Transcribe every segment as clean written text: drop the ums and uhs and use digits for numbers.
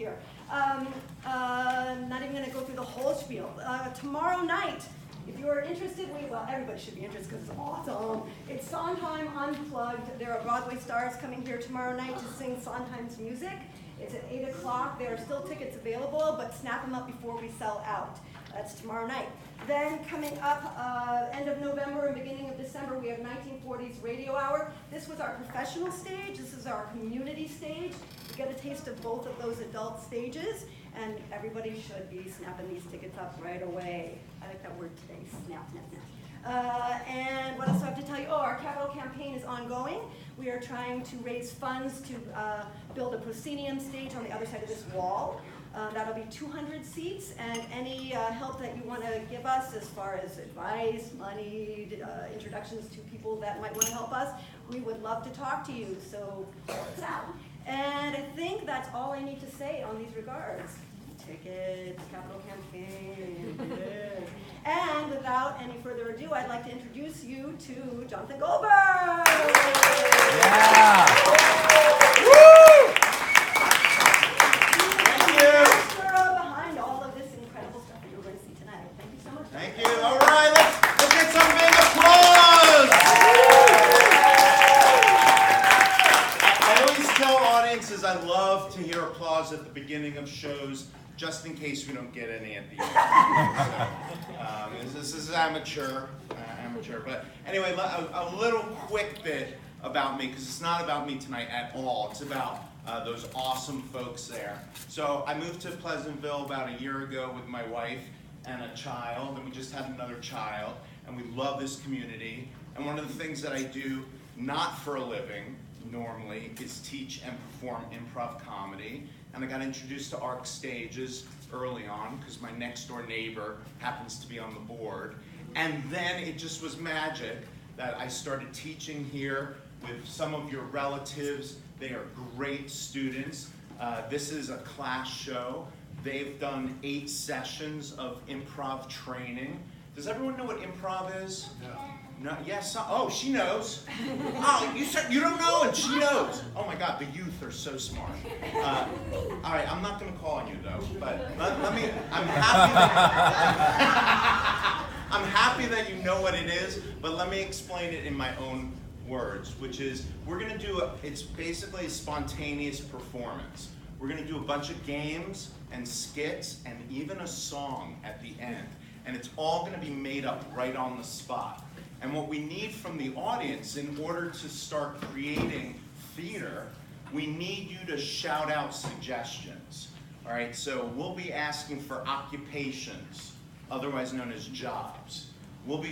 here. Not even going to go through the whole spiel. Tomorrow night, if you are interested, well, everybody should be interested because it's awesome. It's Sondheim Unplugged. There are Broadway stars coming here tomorrow night to sing Sondheim's music. It's at 8 o'clock. There are still tickets available, but snap them up before we sell out. That's tomorrow night. Then coming up, end of November and beginning of December, we have 1940s Radio Hour. This was our professional stage. This is our community stage. You get a taste of both of those adult stages, and everybody should be snapping these tickets up right away. I like that word today, snap, snap, snap. And what else do I have to tell you? Oh, our capital campaign is ongoing. We are trying to raise funds to build a proscenium stage on the other side of this wall. That'll be 200 seats, and any help that you want to give us as far as advice, money, introductions to people that might want to help us, we would love to talk to you, so what's out? And I think that's all I need to say on these regards. Tickets, capital campaign, yes. And without any further ado, I'd like to introduce you to Jonathan Goldberg! Yeah! Woo! Behind all of this incredible stuff that you're going to see tonight. Thank you so much. Thank you. All right, let's get some big applause. I always tell audiences I love to hear applause at the beginning of shows, just in case we don't get any at the end. So, this is amateur. But anyway, a little quick bit about me, because it's not about me tonight at all. It's about those awesome folks there. So I moved to Pleasantville about a year ago with my wife and a child, and we just had another child, and we love this community. And one of the things that I do, not for a living normally, is teach and perform improv comedy. And I got introduced to ARC Stages early on because my next door neighbor happens to be on the board. And then it just was magic that I started teaching here with some of your relatives. They are great students. This is a class show. They've done 8 sessions of improv training. Does everyone know what improv is? No. Yes. Oh, she knows. Oh, you said you don't know, and she knows. Oh my God, the youth are so smart. All right, I'm not going to call on you though, but let me. I'm happy that you know what it is, but let me explain it in my own words, which is we're going to do it's basically a spontaneous performance. We're going to do a bunch of games and skits and even a song at the end, and it's all going to be made up right on the spot. And what we need from the audience in order to start creating theater, we need you to shout out suggestions. All right, so we'll be asking for occupations, otherwise known as jobs. We'll be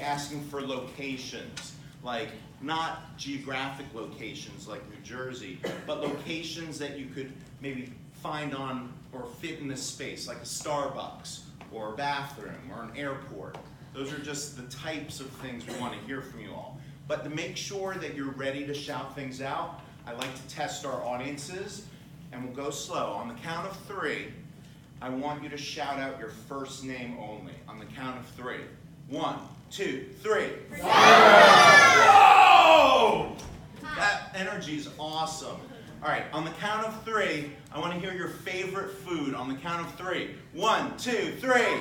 asking for locations, like not geographic locations like New Jersey, but locations that you could maybe find on or fit in this space, like a Starbucks or a bathroom or an airport. Those are just the types of things we want to hear from you all. But to make sure that you're ready to shout things out, I like to test our audiences, and we'll go slow. On the count of 3, I want you to shout out your first name only. On the count of 3. 1, 2, 3. Whoa! That energy is awesome. All right, on the count of 3, I want to hear your favorite food. On the count of 3. 1, 2, 3.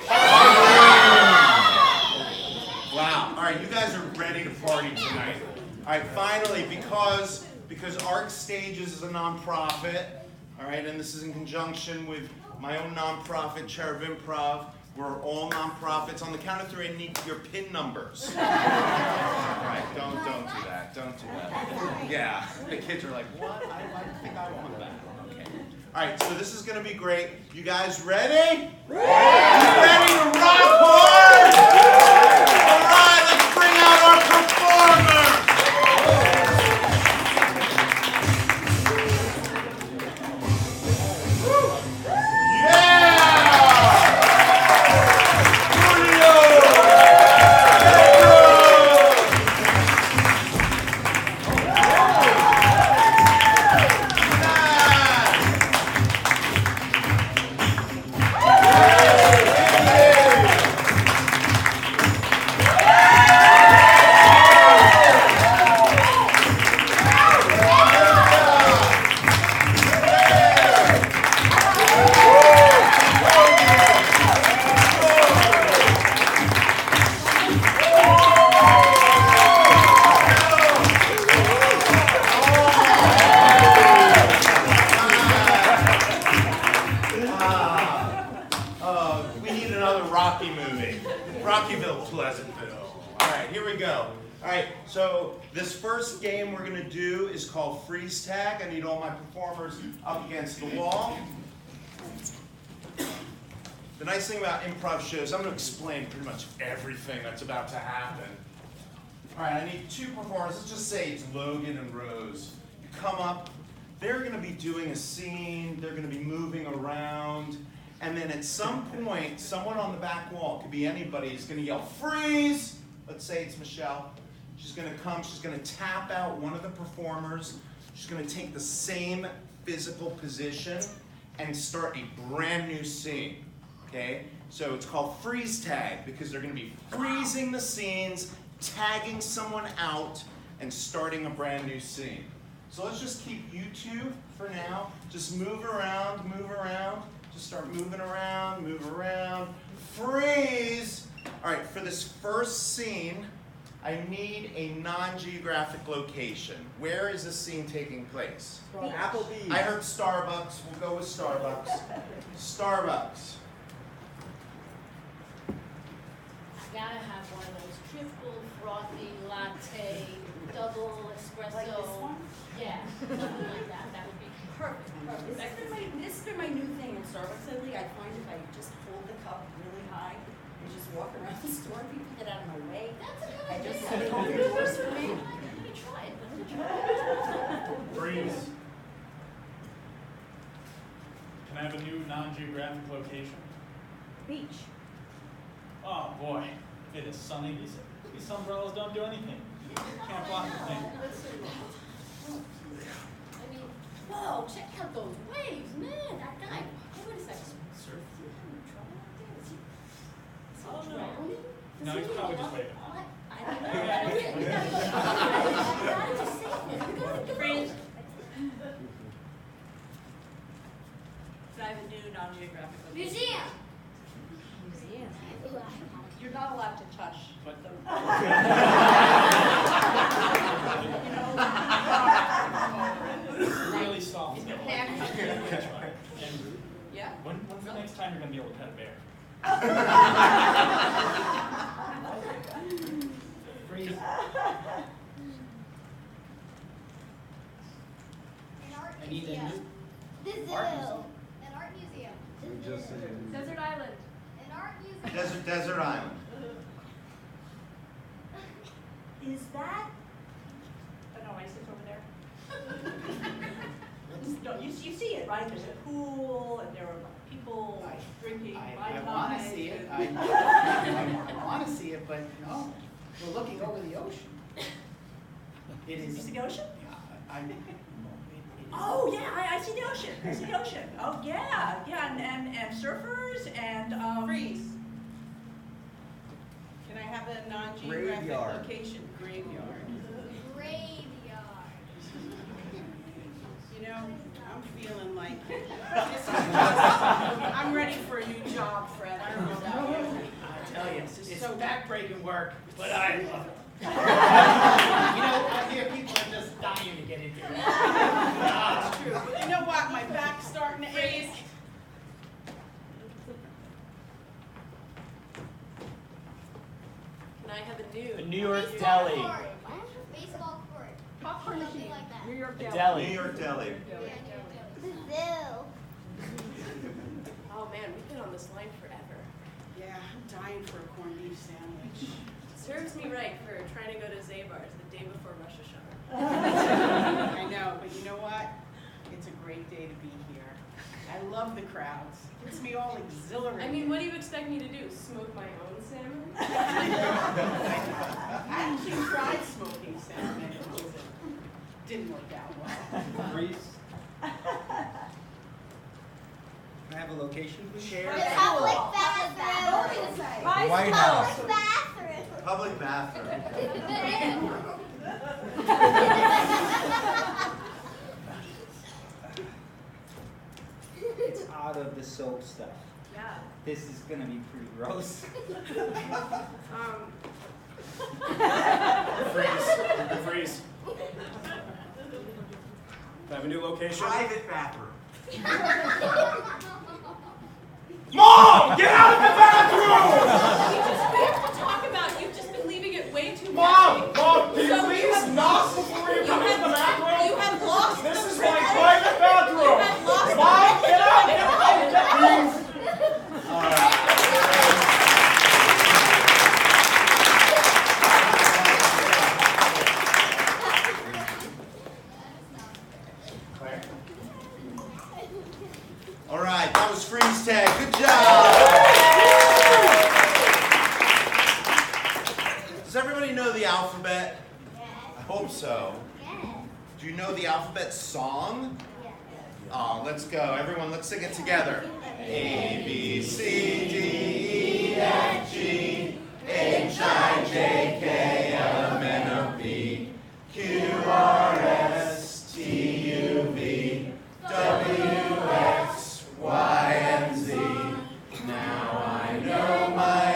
Wow. All right, you guys are ready to party tonight. All right, finally, because ARC Stages is a nonprofit, all right, and this is in conjunction with my own nonprofit, Chair of Improv. We're all nonprofits. On the count of 3, I need your PIN numbers. All right, don't do that. Don't do that. Yeah, the kids are like, what? I think I want that. Okay. All right, so this is going to be great. You guys ready? You ready to rock hard? All right, let's bring out our performers. we go. All right, so this first game we're going to do is called freeze tag. I need all my performers up against the wall. The nice thing about improv shows, I'm going to explain pretty much everything that's about to happen. All right, I need two performers. Let's just say it's Logan and Rose. You come up. They're going to be doing a scene. They're going to be moving around. And then at some point, someone on the back wall, could be anybody, is going to yell, freeze! Let's say it's Michelle. She's going to come. She's going to tap out one of the performers. She's going to take the same physical position and start a brand new scene. Okay? So it's called freeze tag because they're going to be freezing the scenes, tagging someone out, and starting a brand new scene. So let's just keep you two for now. Just move around, just start moving around, move around. Freeze! All right, for this first scene, I need a non-geographic location. Where is this scene taking place? Applebee's. I heard Starbucks. We'll go with Starbucks. Starbucks. Gotta have one of those triple frothy latte, double espresso. Like this one? Yeah, something like that. That would be perfect. This has been my new thing in Starbucks lately. I find if I just hold the cup really high and just walk around the store, people get out of my way. That's a good I idea. just it works for me. Let me try it. Freeze. Can I have a new non-geographic location? Beach. Oh boy, it is sunny. These umbrellas don't do anything. Can't block the thing. I mean, whoa, check out those waves, man. That guy, hey, wait a second. Surf? Is he having trouble out there? Is he drowning? No, he's probably just waving. What? I don't know. We gotta just save him. We gotta go. Freeze. Can I have a new non-geographic location? Museum. You're not allowed to touch But the. really soft. Is your hand up? That's right. And Yeah. when's the next time you're going to be able to pet a bear? Freeze. An art I need a museum. new The zoo. art museum. An art museum. Desert Island. An art museum. Desert Island. Is that? Oh, no, ISIS over there. No, you see it, right? There's a pool, and there are people drinking I Mai want to Tais see it. and- I want to see it, but no, we're looking over the ocean. It You is. see the ocean? Oh, Oh, yeah, I see the ocean. I see the ocean. Oh, yeah, and surfers and, Freeze. Can I have a non-geographic Graveyard. location? Graveyard. Graveyard. You know, I'm feeling like I'm ready for a new job, Fred. I don't know about you. I tell you, This is it's so backbreaking work, but I love it. You know, I hear people are just dying to get in here. That's true. But you know what? My back's starting to ache. Can I have a The new? New York Baseball Deli. court. Baseball court. Popcorn Something machine. like that. New York The Deli. New deli. York Deli. The zoo. Oh, man, we've been on this line forever. Yeah, I'm dying for a corned beef sandwich. Serves me right for trying to go to Zabar's the day before Rosh Hashanah. I know, but you know what? It's a great day to be here. I love the crowds. It gets me all exhilarated. I mean, what do you expect me to do? Smoke my own salmon? I actually tried smoking salmon and it didn't work out well. Freeze. Can I have a location, please? The public bathroom. White Public bathroom. Public bathroom. It's out of the soap stuff. Yeah. This is gonna be pretty gross. Freeze. Freeze. Can I have a new location? Private bathroom. Mom! Get out of the bathroom! We have to talk about, you've just been leaving it way too long. All right, that was freeze tag. Good job. Does everybody know the alphabet? I hope so. Do you know the alphabet song? Oh, let's go. Everyone, let's sing it together. A, B, C, D, E, F, G, H, I, J, K, L, M, N, O, P, Q, R, S, T, U, V, W, X, Y, and Z. Now I know my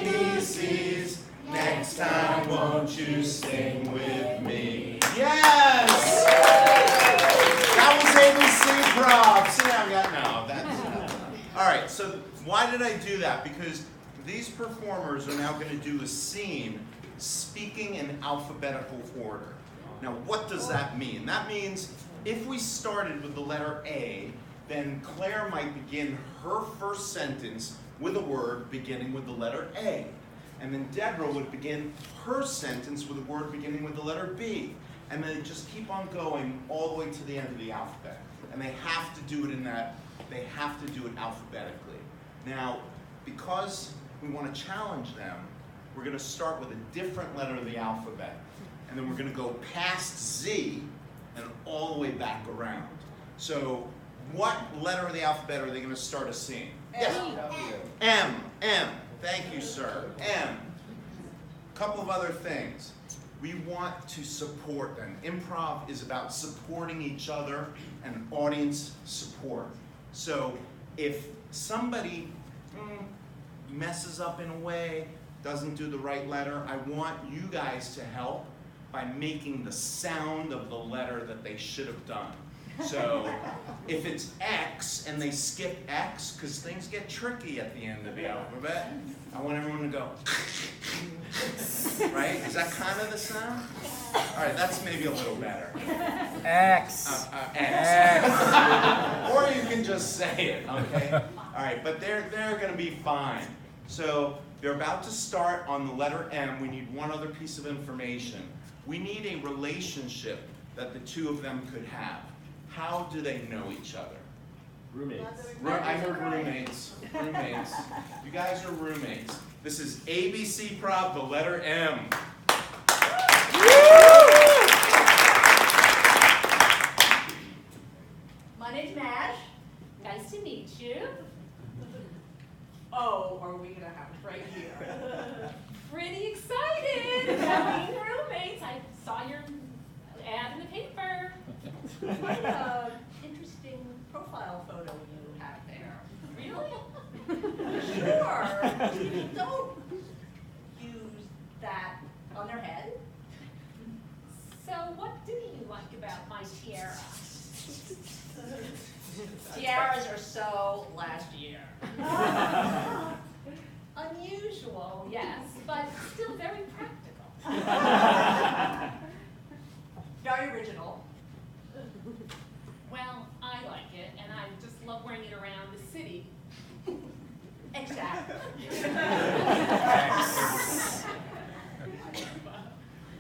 ABCs. Next time, won't you sing with me? Yes! That was ABC Improv. See, I got no. That's all right. So why did I do that? Because these performers are now going to do a scene speaking in alphabetical order. Now, what does that mean? That means if we started with the letter A, then Claire might begin her first sentence with a word beginning with the letter A. And then Deborah would begin her sentence with a word beginning with the letter B. And then just keep on going all the way to the end of the alphabet. And they have to do it they have to do it alphabetically. Now, because we want to challenge them, we're going to start with a different letter of the alphabet. And then we're going to go past Z and all the way back around. So, what letter of the alphabet are they going to start a scene? Yes. M. Thank you, sir. M. A couple of other things. We want to support them. Improv is about supporting each other and audience support. So if somebody messes up in a way, doesn't do the right letter, I want you guys to help by making the sound of the letter that they should have done. So if it's X and they skip X, because things get tricky at the end of the alphabet, I want everyone to go, right? Is that kind of the sound? All right, that's maybe a little better. X. X. Or you can just say it, okay? All right, but they're going to be fine. So they're about to start on the letter M. We need one other piece of information. We need a relationship that the two of them could have. How do they know each other? Roommates. I heard roommates. Roommates. You guys are roommates. This is ABC Improv, the letter M. My name's Madge. Nice to meet you. Oh, are we gonna have it right here? Pretty excited. Having roommates. I saw your ad in the paper. What an interesting profile photo you have there. Really? Sure. People don't use that on their head. So what do you like about my tiara? Tiaras are so last year. Unusual, yes, but still very practical. Very original. Well, I like it, and I just love wearing it around the city. Exactly.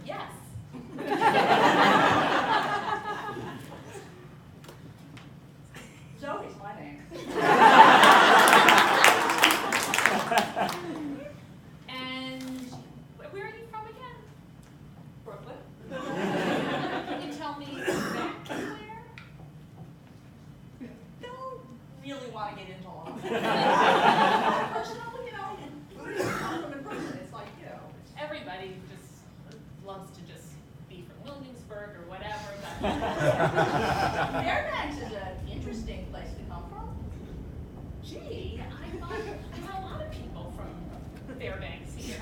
Yes. Zoe's my name. And where are you from again? Brooklyn. Can you tell me exactly where? Don't really want to get into all of that. Personal, I'm from Brooklyn. It's like, Everybody just loves to just be from Williamsburg or whatever, but Fairbanks is an interesting place to come from. gee, I thought there were a lot of people from Fairbanks here.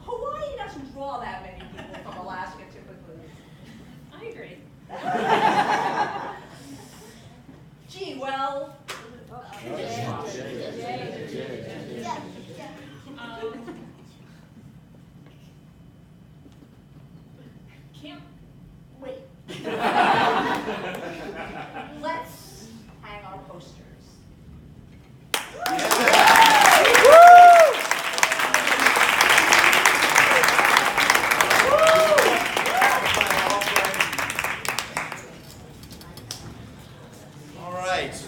Hawaii doesn't draw that many people from Alaska typically. I agree. Gee, well. Can't wait. Let's hang our posters. right.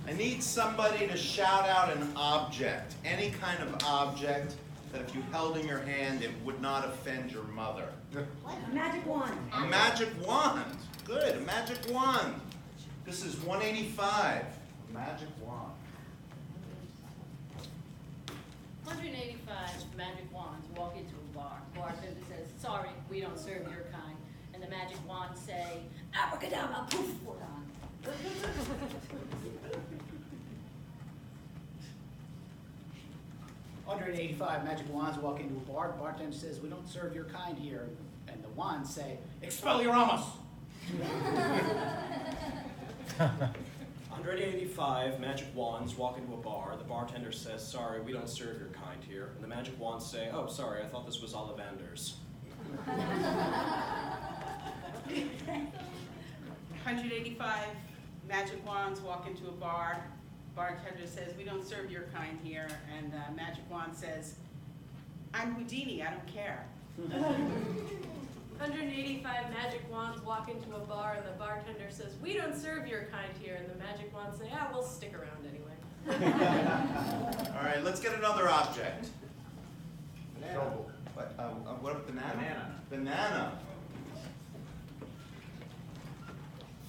I need somebody to shout out an object, any kind of object that if you held in your hand, it would not offend your mother. A magic wand. A magic wand. Good, a magic wand. This is 185. Magic wand. 185 magic wands walk into a bar. Bartender says, sorry, we don't serve your kind. And the magic wands say, abracadabra, poof, we're on. 185 magic wands walk into a bar. The bartender says, we don't serve your kind here. And the wands say, Expelliarmus! 185 magic wands walk into a bar. The bartender says, sorry, we don't serve your kind here. And the magic wands say, oh, sorry, I thought this was Ollivanders. 185 magic wands walk into a bar. Bartender says, we don't serve your kind here. And magic wand says, I'm Houdini, I don't care. 185 magic wands walk into a bar and the bartender says, we don't serve your kind here. And the magic wands say, ah, we'll stick around anyway. All right, let's get another object. Banana. What a banana? Banana.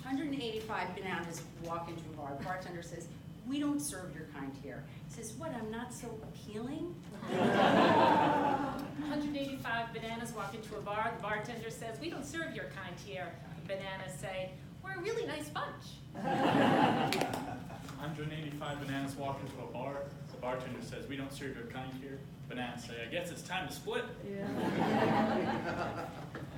185 bananas walk into a bar. The bartender says, we don't serve your kind here. He says, what, I'm not so appealing? 185 bananas walk into a bar. The bartender says, we don't serve your kind here. The bananas say, we're a really nice bunch. 185 bananas walk into a bar. The bartender says, we don't serve your kind here. Bananas say, I guess it's time to split.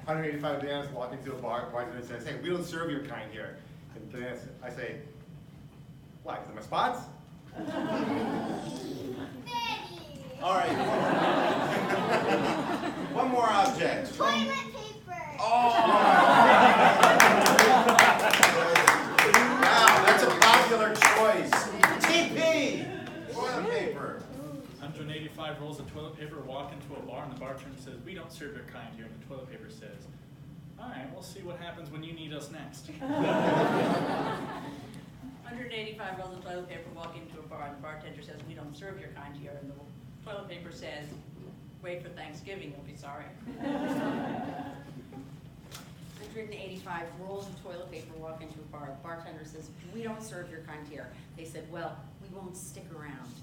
185 bananas walk into a bar. Bartender says, hey, we don't serve your kind here. And bananas, I say, why? Because of my spots? All right. One more object. Toilet paper. Oh! Wow, that's a popular choice. TP! Toilet paper. 185 rolls of toilet paper walk into a bar and the bartender says, we don't serve your kind here. And the toilet paper says, all right, we'll see what happens when you need us next. 185 rolls of toilet paper walk into a bar and the bartender says, we don't serve your kind here. And the toilet paper says, wait for Thanksgiving, you'll be sorry. 185 rolls of toilet paper walk into a bar. The bartender says, we don't serve your kind here. They said, well, we won't stick around.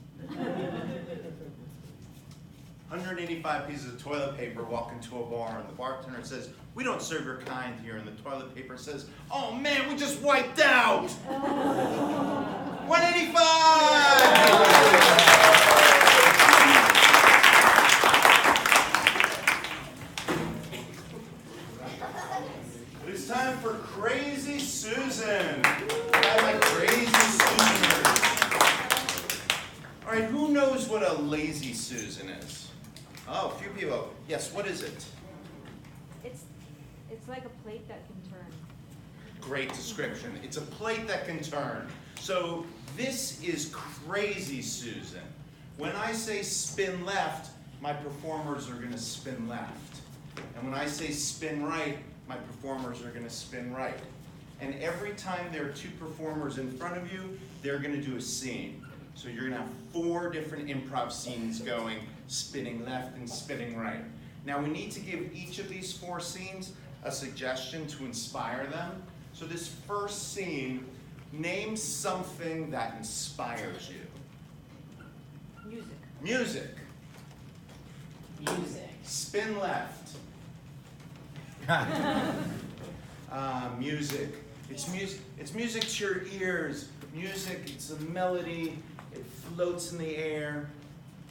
185 pieces of toilet paper walk into a bar and the bartender says, we don't serve your kind here. And the toilet paper says, oh man, we just wiped out! 185! It's time for Crazy Susan. I like Crazy Susaners. All right, who knows what a lazy Susan is? Oh, a few people. Yes, what is it? It's like a plate that can turn. Great description. It's a plate that can turn. So this is Crazy Susan. When I say spin left, my performers are going to spin left. And when I say spin right, my performers are going to spin right. And every time there are two performers in front of you, they're going to do a scene. So you're going to have 4 different improv scenes going, spinning left and spinning right. Now we need to give each of these 4 scenes a suggestion to inspire them. So this first scene, name something that inspires you. Music. Music. Music. Spin left. Music. It's music to your ears. Music, it's a melody. It floats in the air.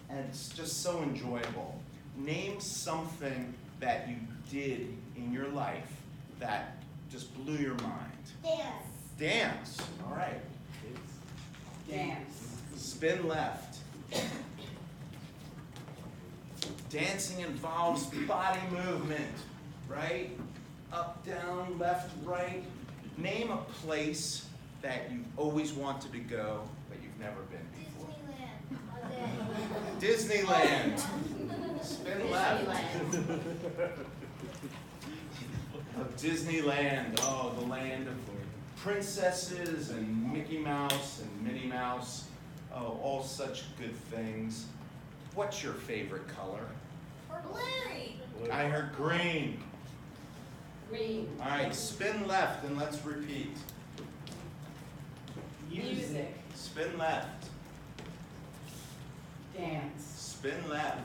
And it's just so enjoyable. Name something that you did in your life that just blew your mind. Dance. Dance. All right. Dance. Spin left. Dancing involves body movement, right? Up, down, left, right. Name a place that you've always wanted to go, but you've never been before. Disneyland. Spin left. Of Disneyland. Oh, the land of princesses and Mickey Mouse and Minnie Mouse. Oh, all such good things. What's your favorite color? Blue. I heard green. Green. All right, spin left and let's repeat. Music. Spin left. Dance. Spin left.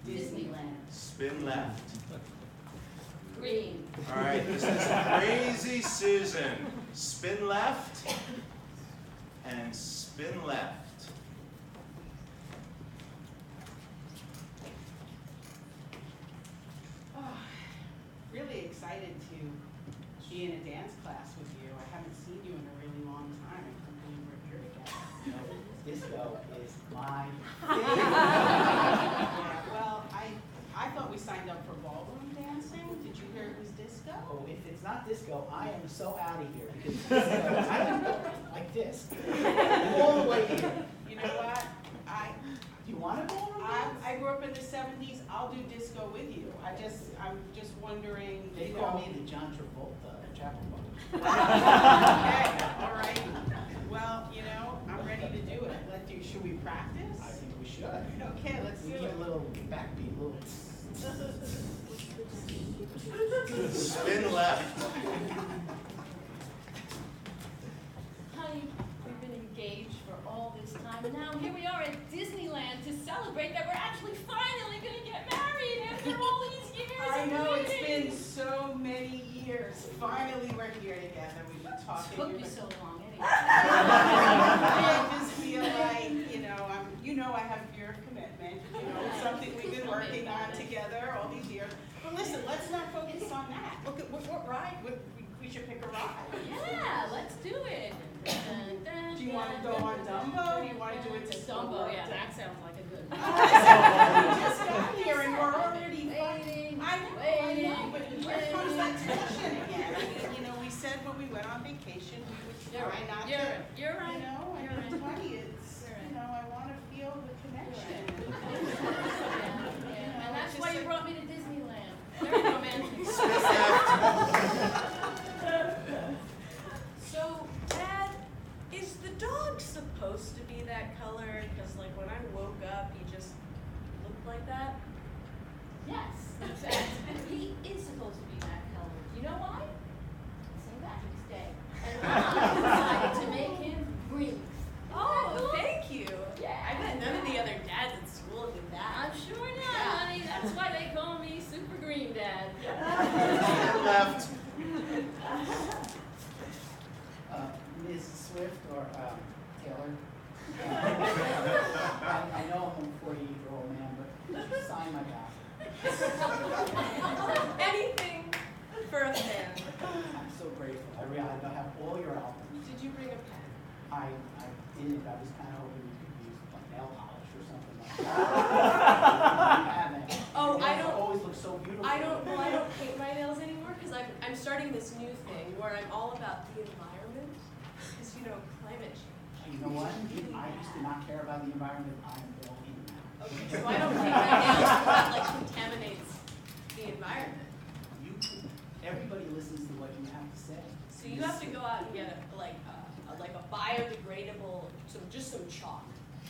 Disneyland. Spin left. Green. All right, this is Crazy Susan. Spin left and spin left. Oh, really excited to be in a dance class with you. I haven't seen you in a really long time. I can't believe we're here together. Disco is my Yeah, well, I thought we signed up for ballroom dancing. Did you hear it was disco? Oh, if it's not disco, I am so out of here because disco, I can go like this all the way here. You know what? Do you want to go on? I grew up in the 70s. I'll do disco with you. I'm just wondering. They you call know- me the John Travolta of Chapel Rock. Okay, all right. Well, you know, I'm ready to do it. Should we practice? I think we should. Okay, let's We do need it. a little backbeat, a little. Spin left. Honey, we've been engaged for all this time, and now here we are at Disneyland to celebrate that we're actually finally going to get married after all these years. I of know, it's waiting. been so many years. Finally, we're here together. We've been talking. Took you so long, anyway. I just feel like, I have your commitment. It's something we've been working on together all these years. But listen, let's not focus on that. Look at what ride. We should pick a ride. Yeah, let's do it. Do you want to go on Dumbo? Do you want to do it to Dumbo? Yeah, that sounds like a good one. We just got here and we're already Waiting, I know, but here comes that tension again. We said when we went on vacation, we would try not to. You're right. I tell you, it's, I want to feel the connection. Yeah, and that's why you brought me to Disneyland. Very romantic. So, Dad, is the dog supposed to be that color? Because, like, when I woke up, he just looked like that. Yes, exactly. He is supposed to be that color. You know why? St. Patrick's Day. And Mom decided to make him green. Oh, thank you. Yeah. I bet none of the other dads at school did that. I'm sure not, honey. That's why they call me Super Green Dad. Spin left. Ms. Swift or Taylor? I know I'm a 48-year-old man, but just sign my back. Anything for a fan. I'm so grateful. I have all your albums. Did you bring a pen? I did. I was kind of hoping you could use like nail polish or something like that. You haven't. Oh, Your I nails don't- always look so beautiful. I don't paint my nails anymore because I'm starting this new thing where I'm all about the environment. Because, climate change. You know what? I used to not care about the environment. I'm all in now. Okay, so I don't paint my nails because that contaminates the environment. Everybody listens to what you have to say. So you have to go out and get a biodegradable, just some chalk.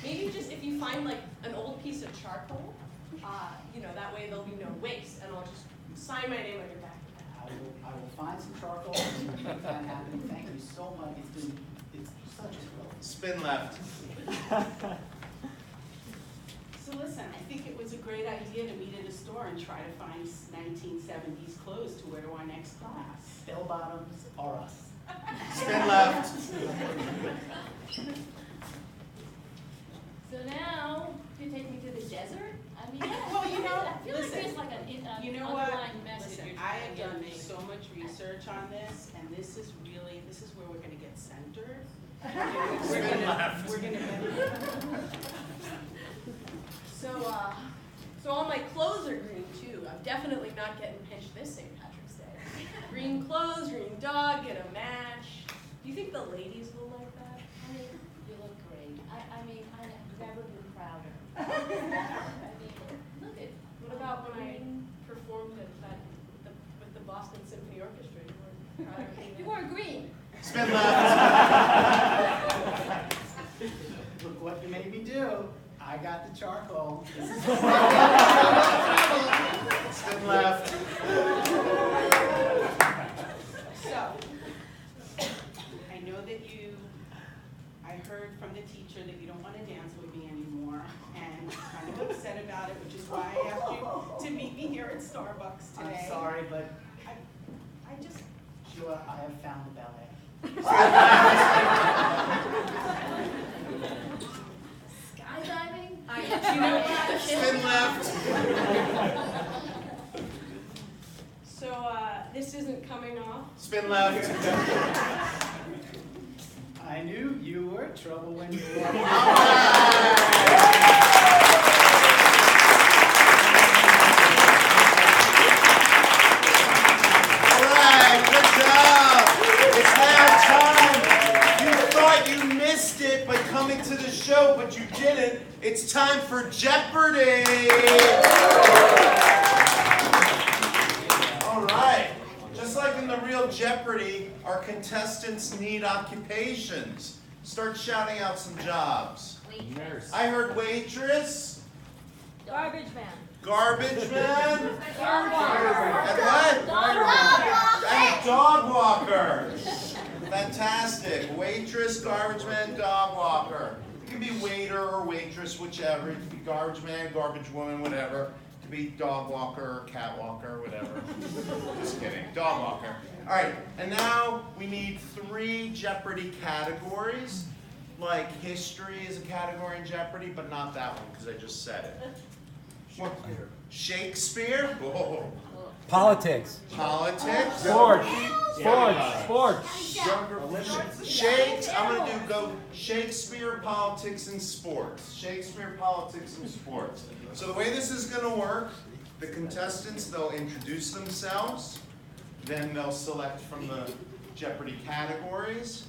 Maybe just if you find like an old piece of charcoal, that way there'll be no waste, and I'll just sign my name on your back. I will find some charcoal and we'll make that happen. Thank you so much. It's such a thrill. Spin left. So listen, I think it was a great idea to meet in a store and try to find 1970s clothes to wear to our next class. Bell bottoms are us. Spin left. So now, you take me to the desert? I mean, Well, I feel listen, like there's like an You know what? underlying message Listen, you're I trying have to get done me. so much research on this, and this is where we're gonna get centered. Spin left. We're gonna So all my clothes are green too. I'm definitely not getting pinched this St. Patrick's Day. Green clothes, green dog, get a match. Do you think the ladies will like that? I mean, you look great. I mean, I have never been prouder. I mean, look at. What about when I performed with the Boston Symphony Orchestra? You weren't proud of me You weren't green. Spin left. Look what you made me do. I got the charcoal. This is Spin left. So, I know that I heard from the teacher that you don't want to dance with me anymore, and I'm kind of upset about it, which is why I asked you to meet me here at Starbucks today. I'm sorry, but I just, Sheila, I have found the ballet. Skydiving? you know what? Spin left. So, this isn't coming off? Spin left. I knew you were trouble when you were. Alright, good job. It's now time. You thought you missed it by coming to the show, but you didn't. It's time for Jeopardy! Alright, just like in the real Jeopardy, our contestants need occupations. Start shouting out some jobs. Nurse. I heard waitress, Garbage man. garbage man, Dog and what? And dog walker. Fantastic. Waitress, garbage man, dog walker. It can be waiter or waitress, whichever. It can be garbage man, garbage woman, whatever. It could be dog walker or cat walker, whatever. Just kidding. Dog walker. All right. And now we need 3 Jeopardy categories. Like history is a category in Jeopardy, but not that one because I just said it. Shakespeare. Shakespeare? Oh. Politics. Politics. Sports. Sports. Shakes. I'm gonna go Shakespeare, politics, and sports. Shakespeare, politics, and sports. So the way this is gonna work, the contestants, they'll introduce themselves, then they'll select from the Jeopardy categories,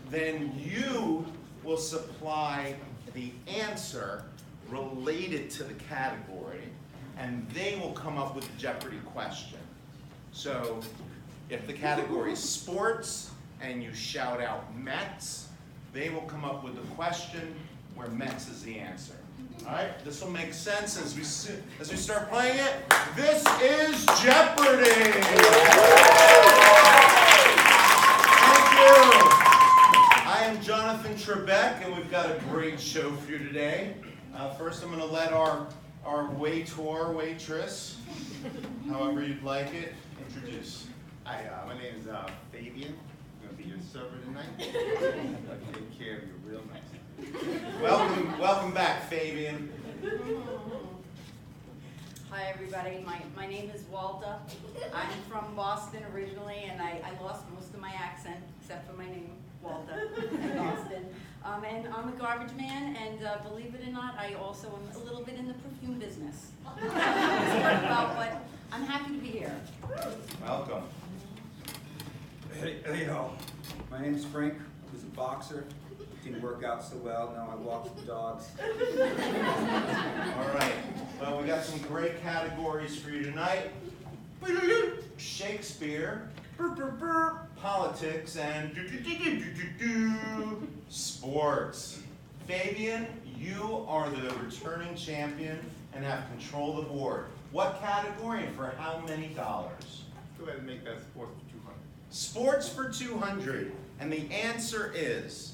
then you will supply the answer related to the category, and they will come up with the Jeopardy question. So if the category is sports and you shout out Mets, they will come up with the question where Mets is the answer. All right, this will make sense as we start playing it. This is Jeopardy! Thank you! I am Jonathan Trebek, and we've got a great show for you today. First, I'm going to let our waitor, waitress, however you'd like it, introduce. Hi, my name is Fabian. I'm going to be your server tonight. I'll take care of you real nice. Welcome back, Fabian. Hi, everybody. My name is Walda. I'm from Boston originally, and I lost most of my accent, except for my name, Walda, in Boston. And I'm a garbage man, and believe it or not, I also am a little bit in the perfume business. But I'm happy to be here. Welcome. Hey, my name's Frank. I was a boxer. Didn't work out so well. Now I walk with dogs. All right. Well, we got some great categories for you tonight. Shakespeare, politics, and sports. Fabian, you are the returning champion and have control of the board. What category and for how many dollars? Go ahead and make that sports for 200. Sports for 200. And the answer is?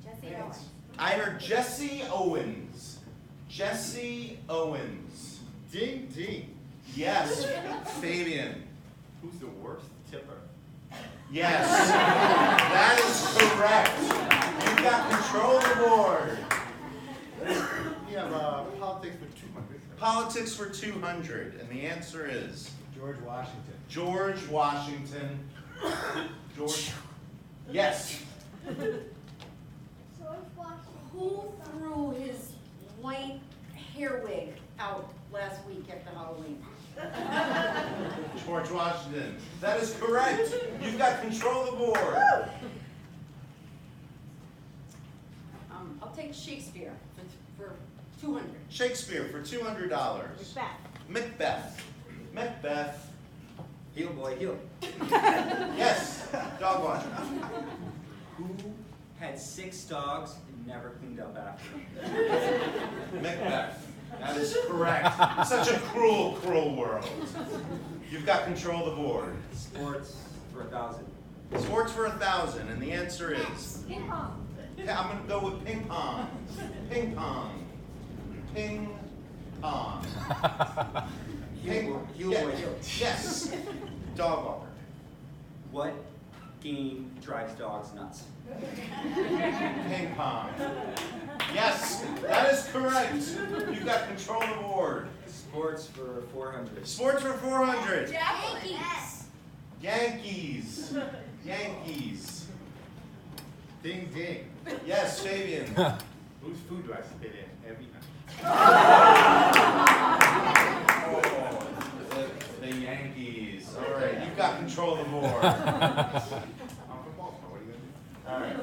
Jesse Owens. I heard Jesse Owens. Jesse Owens. Ding, ding. Yes. Fabian. Who's the worst tipper? Yes. That is correct. You've got control of the board. We have politics for 200. Politics for 200. And the answer is? George Washington. George Washington. George. Yes. Who threw his white hair wig out last week after Halloween? George Washington. That is correct. You've got control of the board. I'll take Shakespeare for 200. Shakespeare for $200. Macbeth. Macbeth. Heel, boy, heel. Yes. Dog had 6 dogs and never cleaned up after them. Macbeth. That is correct. Such a cruel, cruel world. You've got control of the board. Sports for 1,000. Sports for 1,000, and the answer is? Ping pong. I'm going to go with ping pong. Ping pong. Ping pong. Heel Yeah. boy heel. Yes. Dog walker. What game drives dogs nuts? Ping pong. Yes, that is correct. You've got control of the board. Sports for 400. Sports for 400. Yankees. Yankees. Yankees. Ding ding. Yes, Fabian. Whose food do I spit in every night? Oh, the Yankees. All right, you've got control of the board. I'm from Baltimore. What are you gonna do? All right.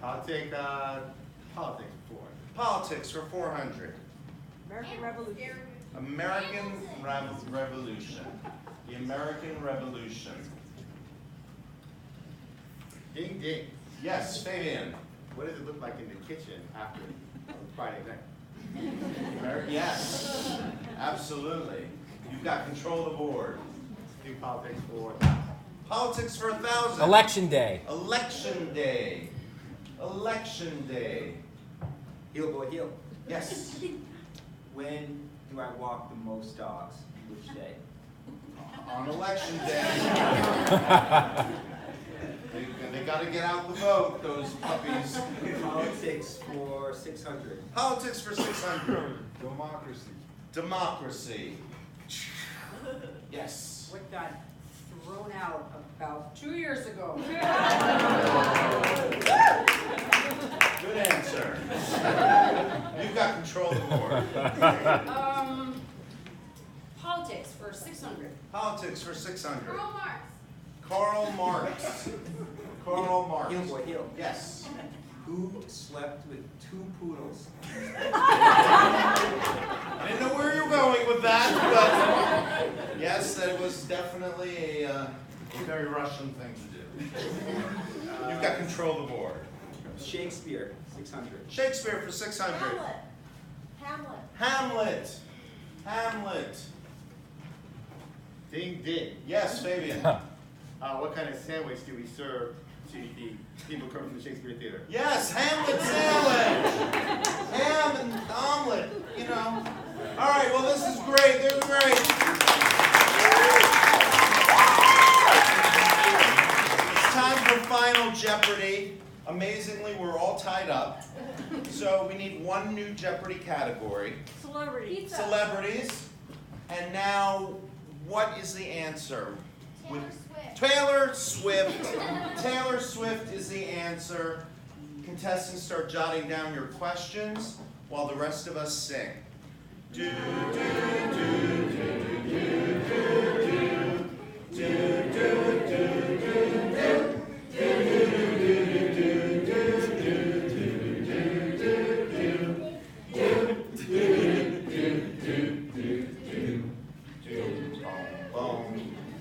I'll take politics for Politics for 400. American Revolution. American Revolution. The American Revolution. Ding ding. Yes, Fabian. What does it look like in the kitchen after Friday night? Yes, absolutely. You've got control of the board. Do politics for Politics for 1,000. Election day. Election day. Election day. Heel boy heel. Yes. When do I walk the most dogs? Which day? On election day. They got to get out the vote, those puppies. Politics for 600. Politics for 600. democracy. Democracy. Yes. What got thrown out about 2 years ago? Good answer. You've got control of the board. Politics for 600. Politics for 600. Karl Marx. Karl Marx. Karl Marx. Heel boy heel. Yes. Who slept with 2 poodles? I didn't know where you were going with that, but yes, that was definitely a very Russian thing to do. You've got control of the board. Shakespeare, 600. Shakespeare for 600. Hamlet. Hamlet. Hamlet. Ding ding. Yes, Fabian. What kind of sandwich do we serve to the people coming from the Shakespeare Theater? Yes, Hamlet sandwich. Ham and omelet, you know. All right, well, this is great. They're great. It's time for Final Jeopardy. Amazingly, we're all tied up. So we need one new Jeopardy category. Celebrity. Celebrities. And now, what is the answer? Taylor Swift. Taylor Swift. Taylor Swift is the answer. Contestants, start jotting down your questions while the rest of us sing. Do, do, do, do, do, do, do, do, do,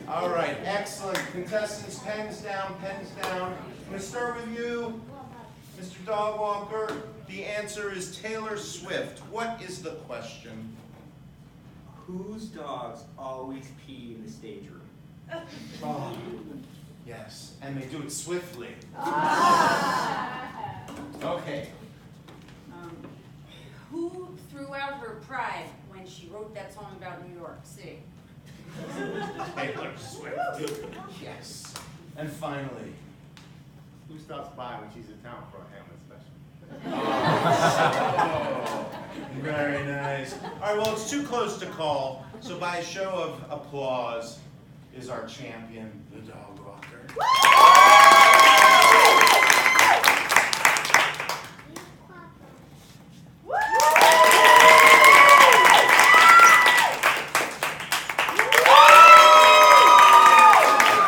all right, excellent. Contestants, pens down, pens down. I'm going to start with you, Mr. Dog Walker. The answer is Taylor Swift. What is the question? Whose dogs always pee in the stage room? Oh, yes, and they do it swiftly. Okay. Who threw out her pride when she wrote that song about New York City? Taylor Swift. Yes. And finally. Who stops by when she's in town for a Hamlet special? Oh, very nice. All right, well, it's too close to call, so by a show of applause is our champion, the Dog Walker.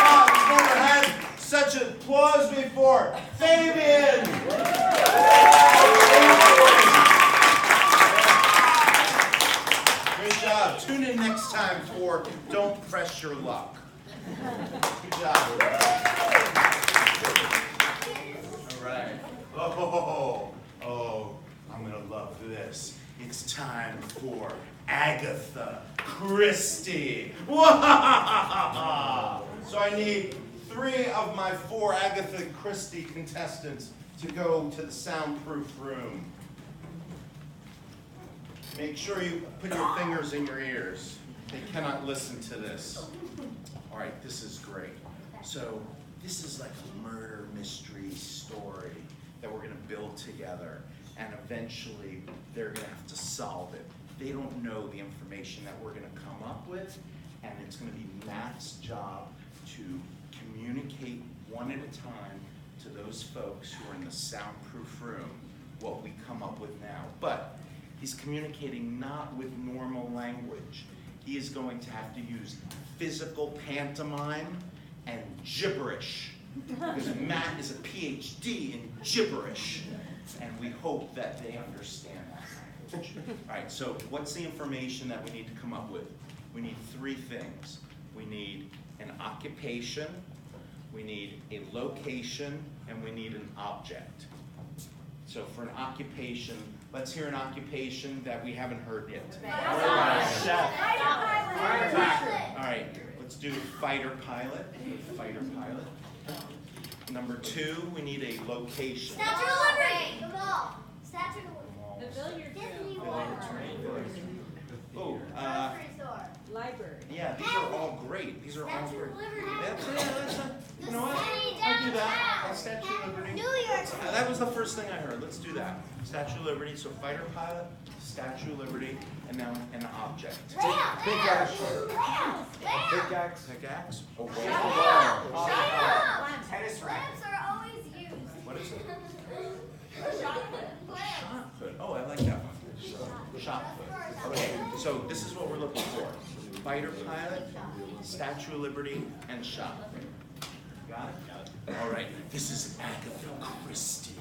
I've never had such applause before. Fabian! Great job. Tune in next time for Don't Press Your Luck. Good job. All right. Oh, Agatha Christie. So I need 3 of my 4 Agatha Christie contestants to go to the soundproof room. Make sure you put your fingers in your ears. They cannot listen to this. All right, this is great. So this is like a murder mystery story that we're gonna build together, and eventually they're gonna have to solve it. They don't know the information that we're gonna come up with, and it's gonna be Matt's job to communicate one at a time to those folks who are in the soundproof room what we come up with now. But he's communicating not with normal language. He is going to have to use physical pantomime and gibberish, because Matt is a PhD in gibberish, and we hope that they understand that language. All right, so what's the information that we need to come up with? We need 3 things. We need an occupation, we need a location, and we need an object. So for an occupation, let's hear an occupation that we haven't heard yet. Chef. All right, let's do fighter pilot. Fighter pilot. Number 2, we need a location. Statue of Liberty. The mall. Statue of The billiard Disney room. World. Oh, Grocery store. Library. yeah, these are all great. These are all Statue great. of Liberty. That's it. You know what? City I'll do that. downtown. Statue of Liberty. New York. That was the first thing I heard. Let's do that. Statue of Liberty. So fighter pilot, Statue of Liberty, and now an object. Pickaxe. Pickaxe. Pickaxe. Oh, Tennis racket. Lamps are always used. What is it? Shot put. Shot put. Oh, I like that one. Shot put. Okay, so this is what we're looking for. Fighter pilot, Statue of Liberty, and shot put. Got it? Got it. All right, this is Agatha Christie.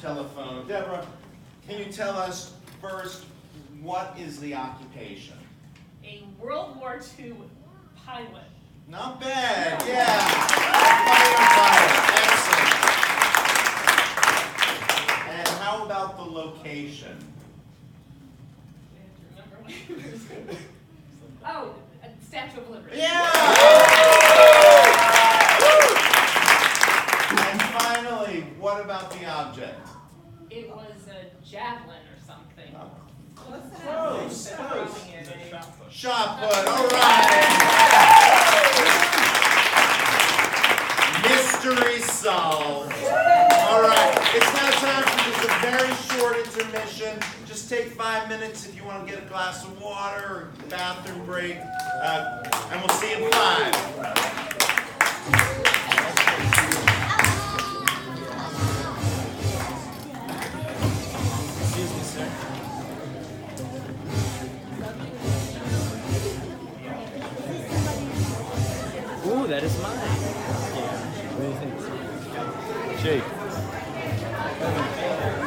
Telephone. Deborah, can you tell us first, what is the occupation? A World War II pilot. Not bad, yeah. Fighter pilot, excellent. And how about the location? Oh, Statue of Liberty. Yeah! And finally, what about the object? It was a javelin or something. Close, close. It's a shot put. Shot put, all right. Mystery solved. All right, it's now time for just a very short intermission. Just take 5 minutes if you want to get a glass of water or bathroom break, and we'll see you in 5. Ooh, that is mine. What do you think? Jake.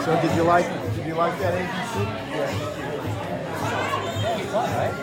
So did you like that ABC? Yeah. Fun, right?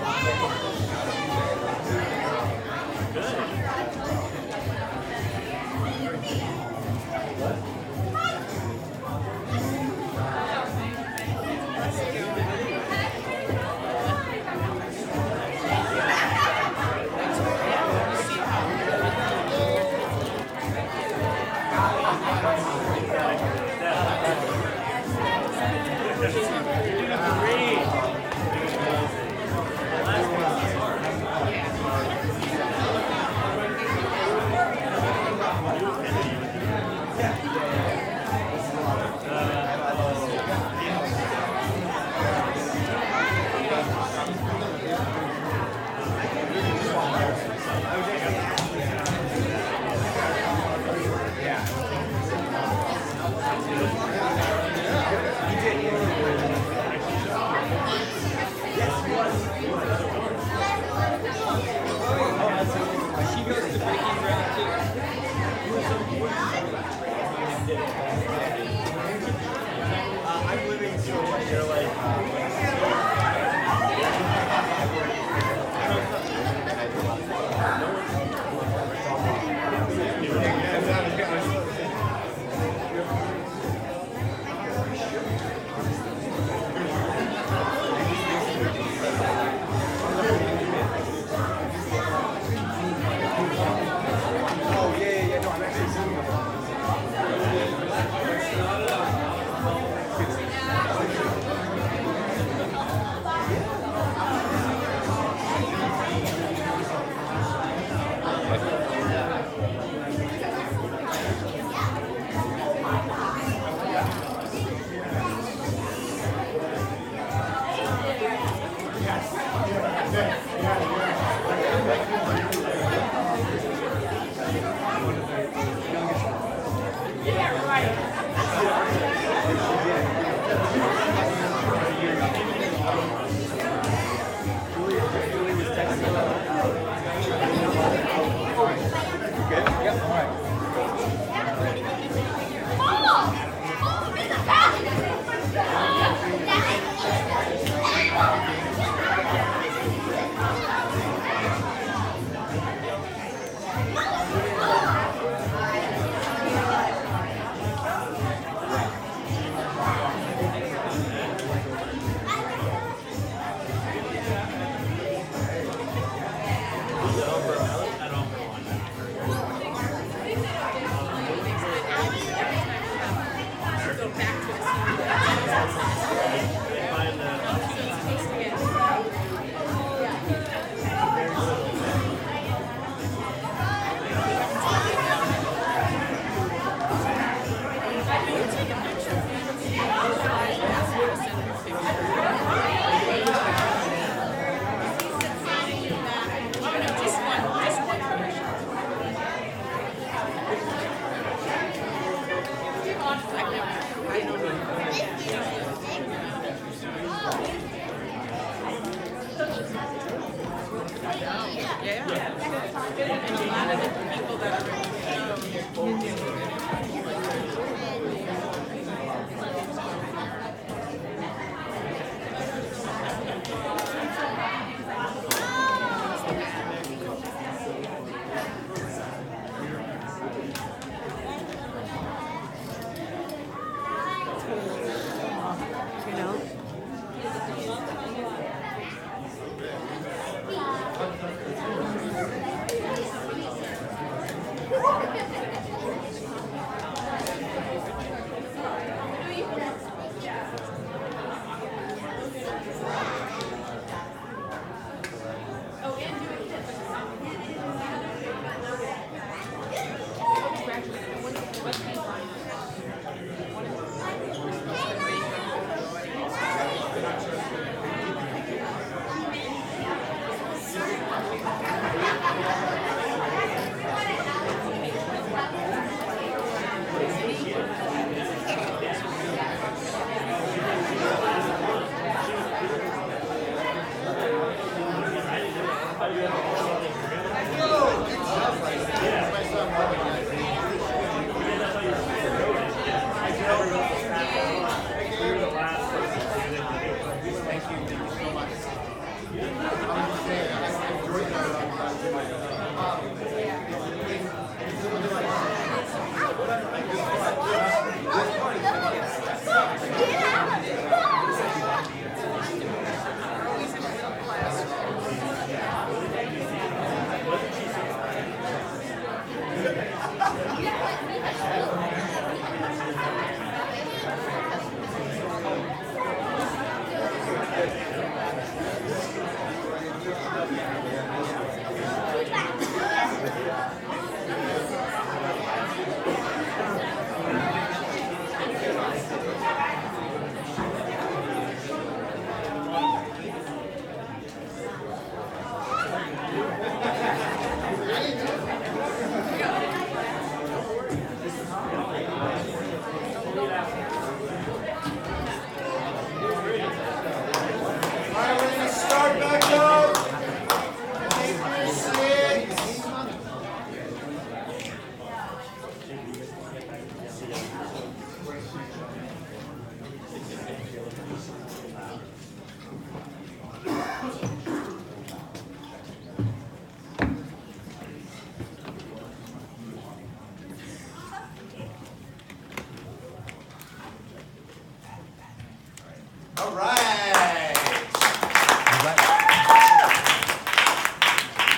All right.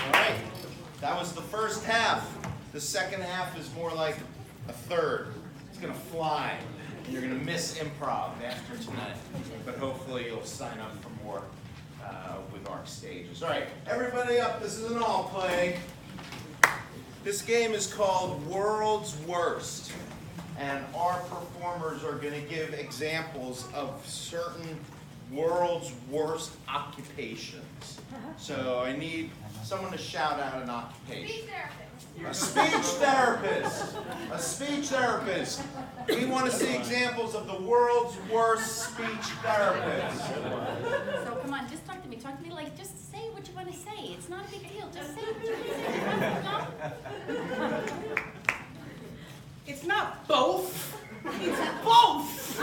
All right. That was the first half. The second half is more like a third. It's going to fly. And you're going to miss improv after tonight. But hopefully you'll sign up for more with our stages. All right. Everybody up. This is an all play. This game is called World's Worst. And our performers are going to give examples of certain world's worst occupations. So I need someone to shout out an occupation. A speech therapist. A speech therapist. We want to see examples of the world's worst speech therapists. So come on, just talk to me. Talk to me like, just say what you want to say. It's not a big deal. Just say what you want to say. No? It's not both. It's both.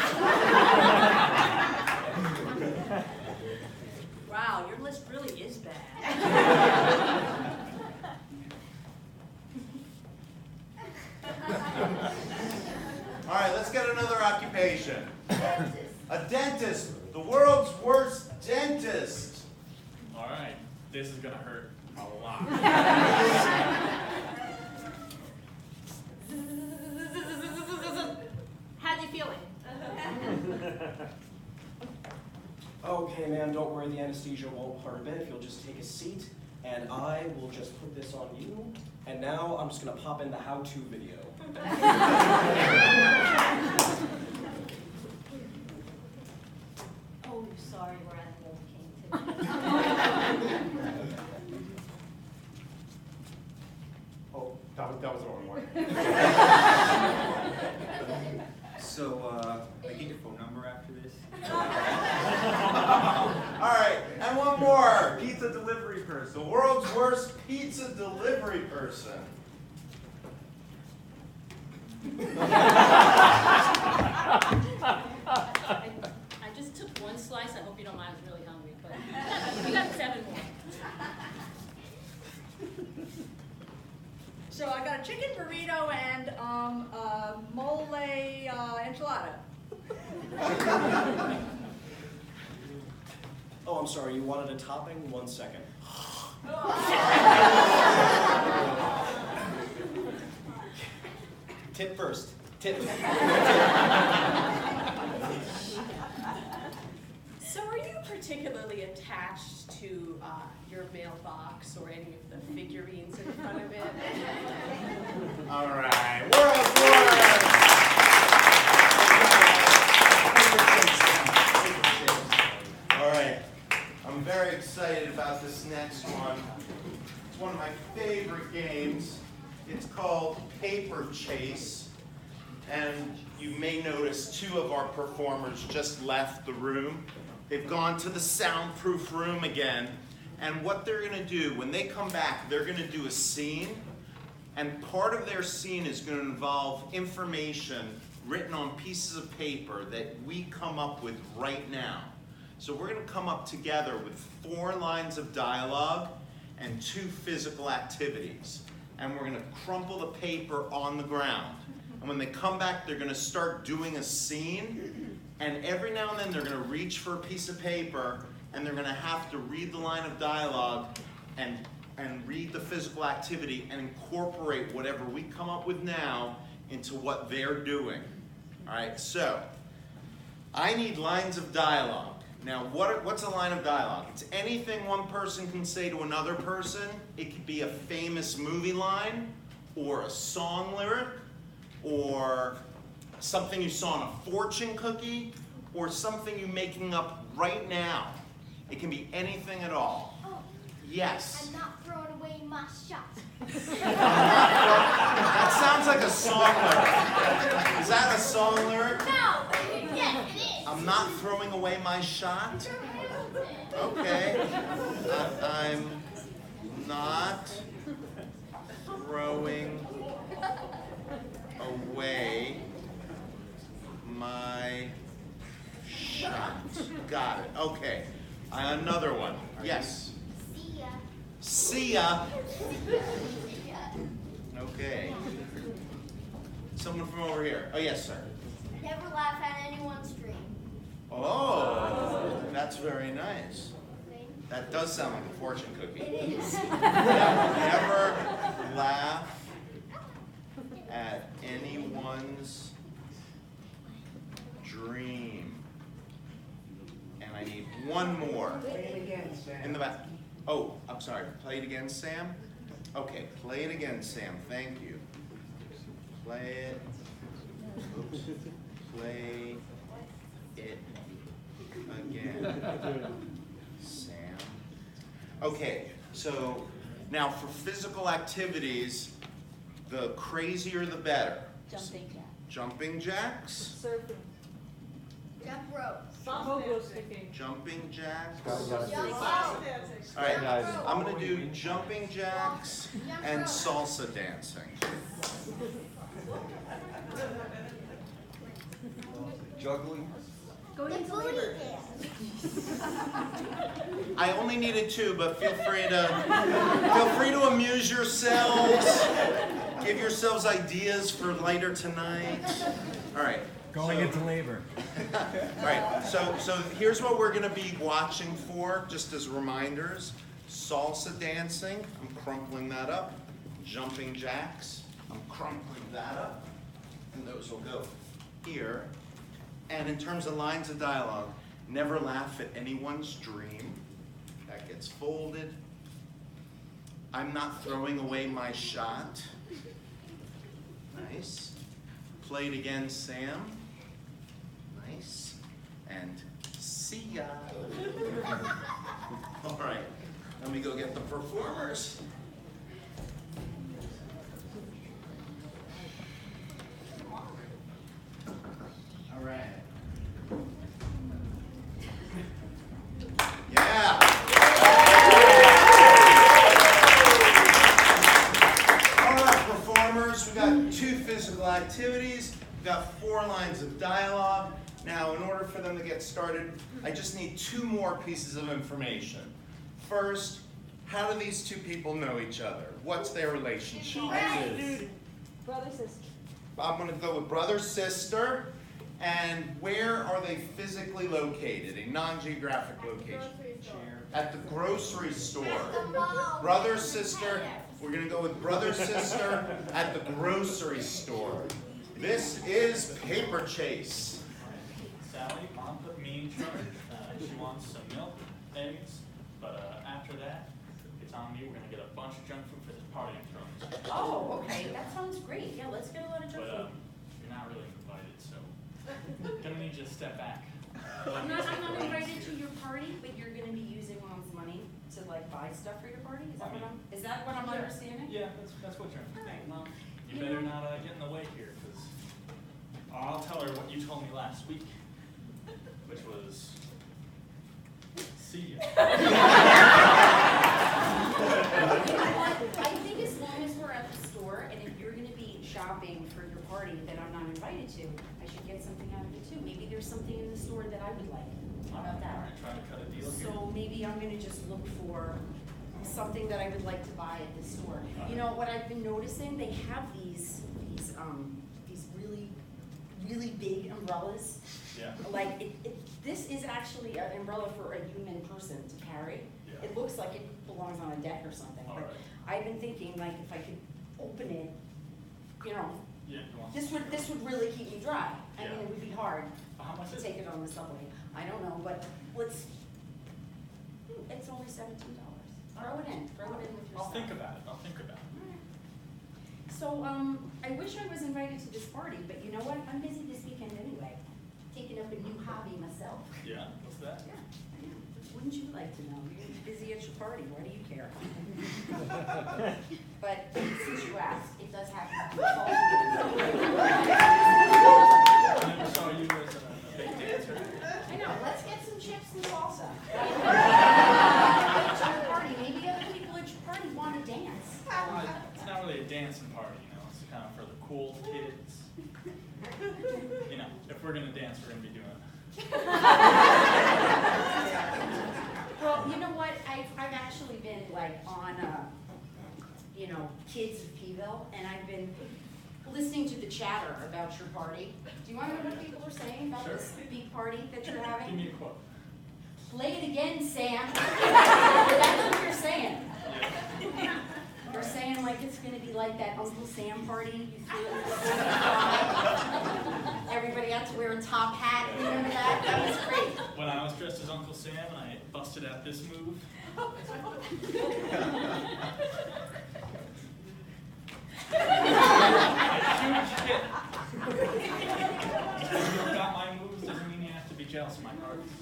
Wow, your list really is bad. All right, let's get another occupation. A dentist. The world's worst dentist. All right, this is gonna hurt a lot. How you feeling? Okay, ma'am, don't worry, the anesthesia won't hurt a bit. If you'll just take a seat, and I will just put this on you. And now I'm just gonna pop in the how-to video. Oh, sorry, we're at home, King. Oh, that was the wrong one. delivery person. I just took one slice. I hope you don't mind. I was really hungry, but we got 7 more. So I got a chicken burrito and mole enchilada. Oh, I'm sorry, you wanted a topping? 1 second. Tip first. Tip. So are you particularly attached to your mailbox or any of the figurines in front of it? All right, world tour. All right, I'm very excited about this next one. It's one of my favorite games. It's called Paper Chase, and you may notice 2 of our performers just left the room. They've gone to the soundproof room again, and what they're gonna do, when they come back, they're gonna do a scene, and part of their scene is gonna involve information written on pieces of paper that we come up with right now. So we're gonna come up together with 4 lines of dialogue and 2 physical activities. And we're gonna crumple the paper on the ground. And when they come back, they're gonna start doing a scene, and every now and then they're gonna reach for a piece of paper, and they're gonna have to read the line of dialogue and read the physical activity and incorporate whatever we come up with now into what they're doing. All right, so I need lines of dialogue. Now, what's a line of dialogue? It's anything one person can say to another person. It could be a famous movie line, or a song lyric, or something you saw on a fortune cookie, or something you're making up right now. It can be anything at all. Oh, Yes. I'm not throwing away my shot. That sounds like a song lyric. Is that a song lyric? No, yes, it is. I'm not throwing away my shot. Okay. I'm not throwing away my shot. Got it. Okay. Another one. Yes. See ya. See ya. Okay. Someone from over here. Oh, yes, sir. Never laugh at anyone's dream. Oh, that's very nice. That does sound like a fortune cookie. It is. Never laugh at anyone's dream. And I need one more. Play it again, Sam. In the back. Oh, I'm sorry. Play it again, Sam? Okay, play it again, Sam. Thank you. Play it. Oops. Play it again, Sam. Okay, so now for physical activities, the crazier the better. Jumping jack. Jumping jacks, Surfing. Jump rope. Pogo sticking. jumping jacks. Jump rope. All right, I'm gonna do jumping jacks and salsa dancing. Juggling. The booty dance. I only needed 2, but feel free to amuse yourselves. Give yourselves ideas for later tonight. All right. Going into labor. All right. So here's what we're going to be watching for, just as reminders. Salsa dancing. I'm crumpling that up. Jumping jacks. I'm crumpling that up. And those will go here. And in terms of lines of dialogue, never laugh at anyone's dream. That gets folded. I'm not throwing away my shot. Nice. Play it again, Sam. Nice. And see ya. All right. Let me go get the performers. All right. Yeah. activities. We've got 4 lines of dialogue. Now, in order for them to get started, I just need 2 more pieces of information. First, how do these 2 people know each other? What's their relationship? Brother, sister. I'm going to go with brother, sister. And where are they physically located? A non-geographic location. At the grocery store. Brother, sister. We're going to go with brother, sister at the grocery store. This is Paper Chase. Sally, Mom put me in charge. She wants some milk, eggs, but after that, it's on me. We're going to get a bunch of junk food for this party I'm throwing. Oh, okay, that sounds great. Yeah, let's get a lot of junk food. But you're not really invited, so gonna need you to step back. I'm not invited to your party, but you're gonna be using Mom's money to like buy stuff for your party? Is that what I'm understanding? Yeah, that's what you're. All right, well. You better not get in the way here, because I'll tell her what you told me last week, which was, see ya. I think as long as we're at the store, and if you're gonna be shopping for your party that I'm not invited to, I should get something out of it too. Maybe there's something in the store that I would like. How about that? All right, trying to cut a deal here. So maybe I'm gonna just look for something that I would like to buy at the store. You know, what I've been noticing, they have these really, really big umbrellas. Yeah. Like, this is actually an umbrella for a human person to carry. Yeah. It looks like it belongs on a deck or something. All But right. I've been thinking, like, if I could open it, you know, Yeah, go on. this would really keep me dry. I mean, Yeah. it would be hard How much to is take it? it on the subway. I don't know, but it's only $17. Throw it in with your I'll stuff. think about it. So, I wish I was invited to this party, but you know what? I'm busy this weekend anyway, taking up a new hobby myself. Yeah, what's that? Yeah, I am. Wouldn't you like to know? You're busy at your party, why do you care? But since you asked, it does happen to be I never saw you as a big dancer. I know, let's get some chips and salsa. Party, maybe other people at your party want to dance. It's not really a dancing party, you know. It's kind of for the cool kids. You know, if we're gonna dance, we're gonna be doing it. Well, you know what, I've actually been like on, Kids of Peeville, and I've been listening to the chatter about your party. Do you want to know what people are saying about this big party that you're having? Give me a quote. Play it again, Sam. That's what you're saying. Yeah. You're saying like it's gonna be like that Uncle Sam party you threw at the everybody had to wear a top hat. Remember that? That was great. When I was dressed as Uncle Sam and I busted out this move. Huge hit. Because you got my moves doesn't mean you have to be jealous of my parties.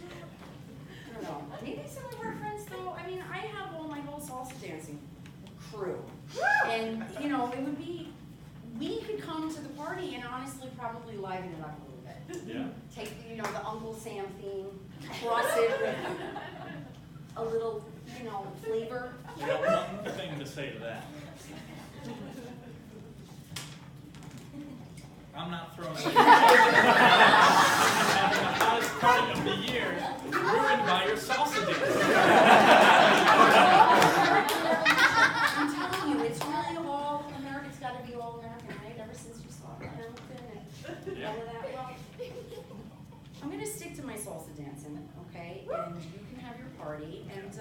I don't know. Maybe some of our friends though, I mean, I have all my whole salsa dancing crew. And, it would be, we could come to the party and honestly probably liven it up a little bit. Yeah. Take, the Uncle Sam theme, cross it with a little, flavor. I got one thing to say to that. I'm not throwing away. Having the hottest party of the year, ruined by your salsa dance. I'm telling you, it's really all American. It's got to be all American, right? Ever since you saw Hamilton and all of that. Well, I'm going to stick to my salsa dancing, okay? And you can have your party, and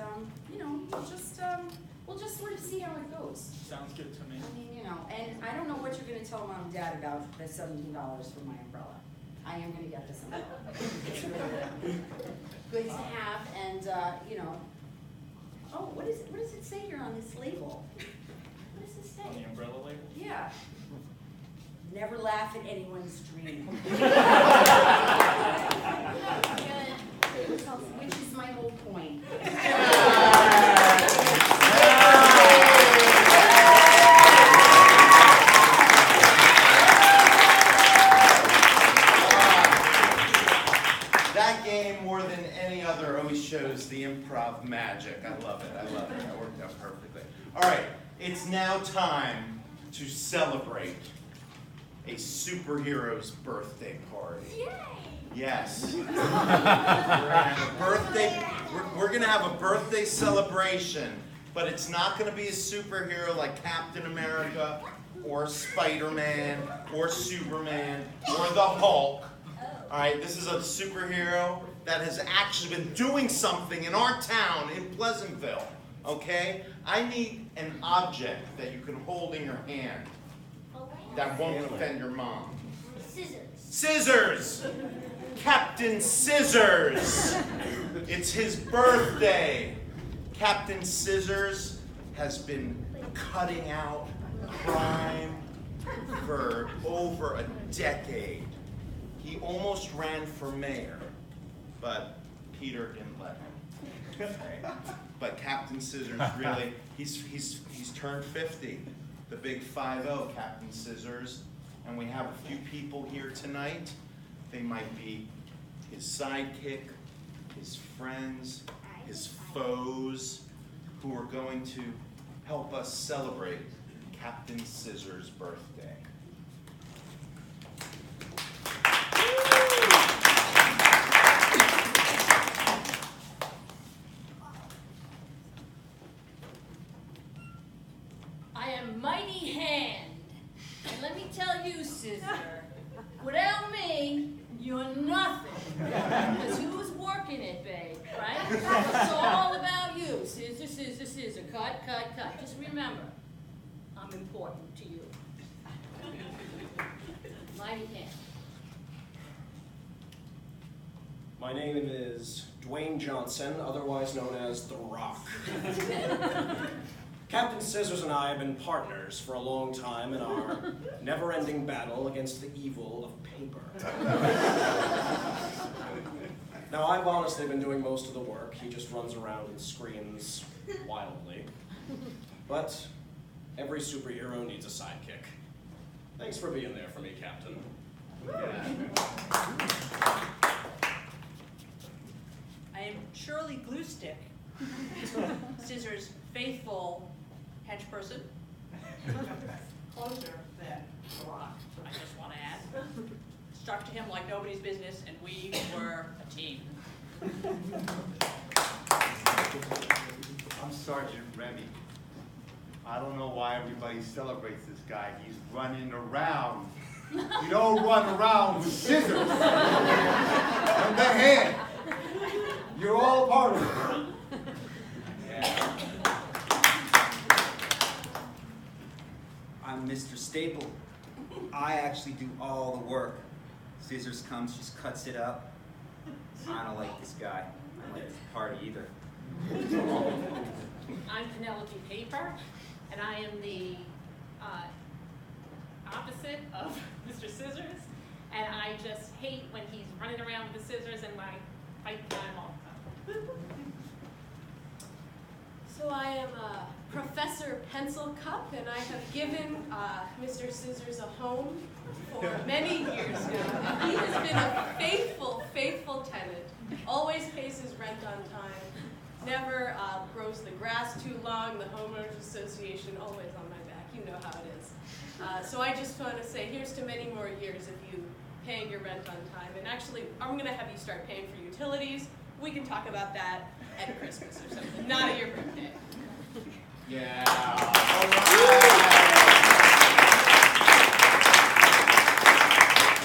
we'll just sort of see how it goes. Sounds good to me. I mean, and I don't know what you're going to tell Mom and Dad about the $17 for my umbrella. I am going to get this umbrella. It's really good to have, and oh, what does it say here on this label? What does it say? On the umbrella label? Yeah. Never laugh at anyone's dream. Which is my whole point. That game, more than any other, always shows the improv magic. I love it. That worked out perfectly. All right, it's now time to celebrate. a superhero's birthday party. Yay! Yes. We're gonna have a birthday celebration, but it's not gonna be a superhero like Captain America or Spider-Man or Superman or the Hulk. All right, this is a superhero that has actually been doing something in our town in Pleasantville. Okay? I need an object that you can hold in your hand that won't offend your mom. Scissors. Scissors! Captain Scissors! It's his birthday. Captain Scissors has been cutting out crime for over a decade. He almost ran for mayor, but Peter didn't let him. But Captain Scissors really, he's turned 50. The big 5-0, Captain Scissors. And we have a few people here tonight. They might be his sidekick, his friends, his foes, who are going to help us celebrate Captain Scissors' birthday. I am Mighty Hand. And let me tell you, Scissor, without me, you're nothing. Because who's working it, babe, right? It's all about you. Scissor, scissor, scissor. Cut, cut, cut. Just remember, I'm important to you. Mighty Hand. My name is Dwayne Johnson, otherwise known as The Rock. Captain Scissors and I have been partners for a long time in our never-ending battle against the evil of paper. Now, I've honestly been doing most of the work. He just runs around and screams wildly. But every superhero needs a sidekick. Thanks for being there for me, Captain. I am Shirley Gluestick, Scissors' faithful hench person. Closer than The Rock, I just want to add. Stuck to him like nobody's business, and we were a team. I'm Sergeant Remy. I don't know why everybody celebrates this guy. He's running around. You don't run around with scissors and the hand. You're all part of it. Yeah. I'm Mr. Staple. I actually do all the work. Scissors comes, just cuts it up. I don't like this guy. I don't like this party either. I'm Penelope Paper, and I am the opposite of Mr. Scissors, and I just hate when he's running around with the scissors and I fight him all the time. So I am Professor Pencil Cup, and I have given Mr. Scissors a home for many years now. And he has been a faithful, faithful tenant. Always pays his rent on time. Never grows the grass too long. The homeowners association always on my back. You know how it is. So I just want to say, here's to many more years if you pay your rent on time. And actually, I'm going to have you start paying for utilities. We can talk about that at Christmas or something, not at your birthday. Yeah.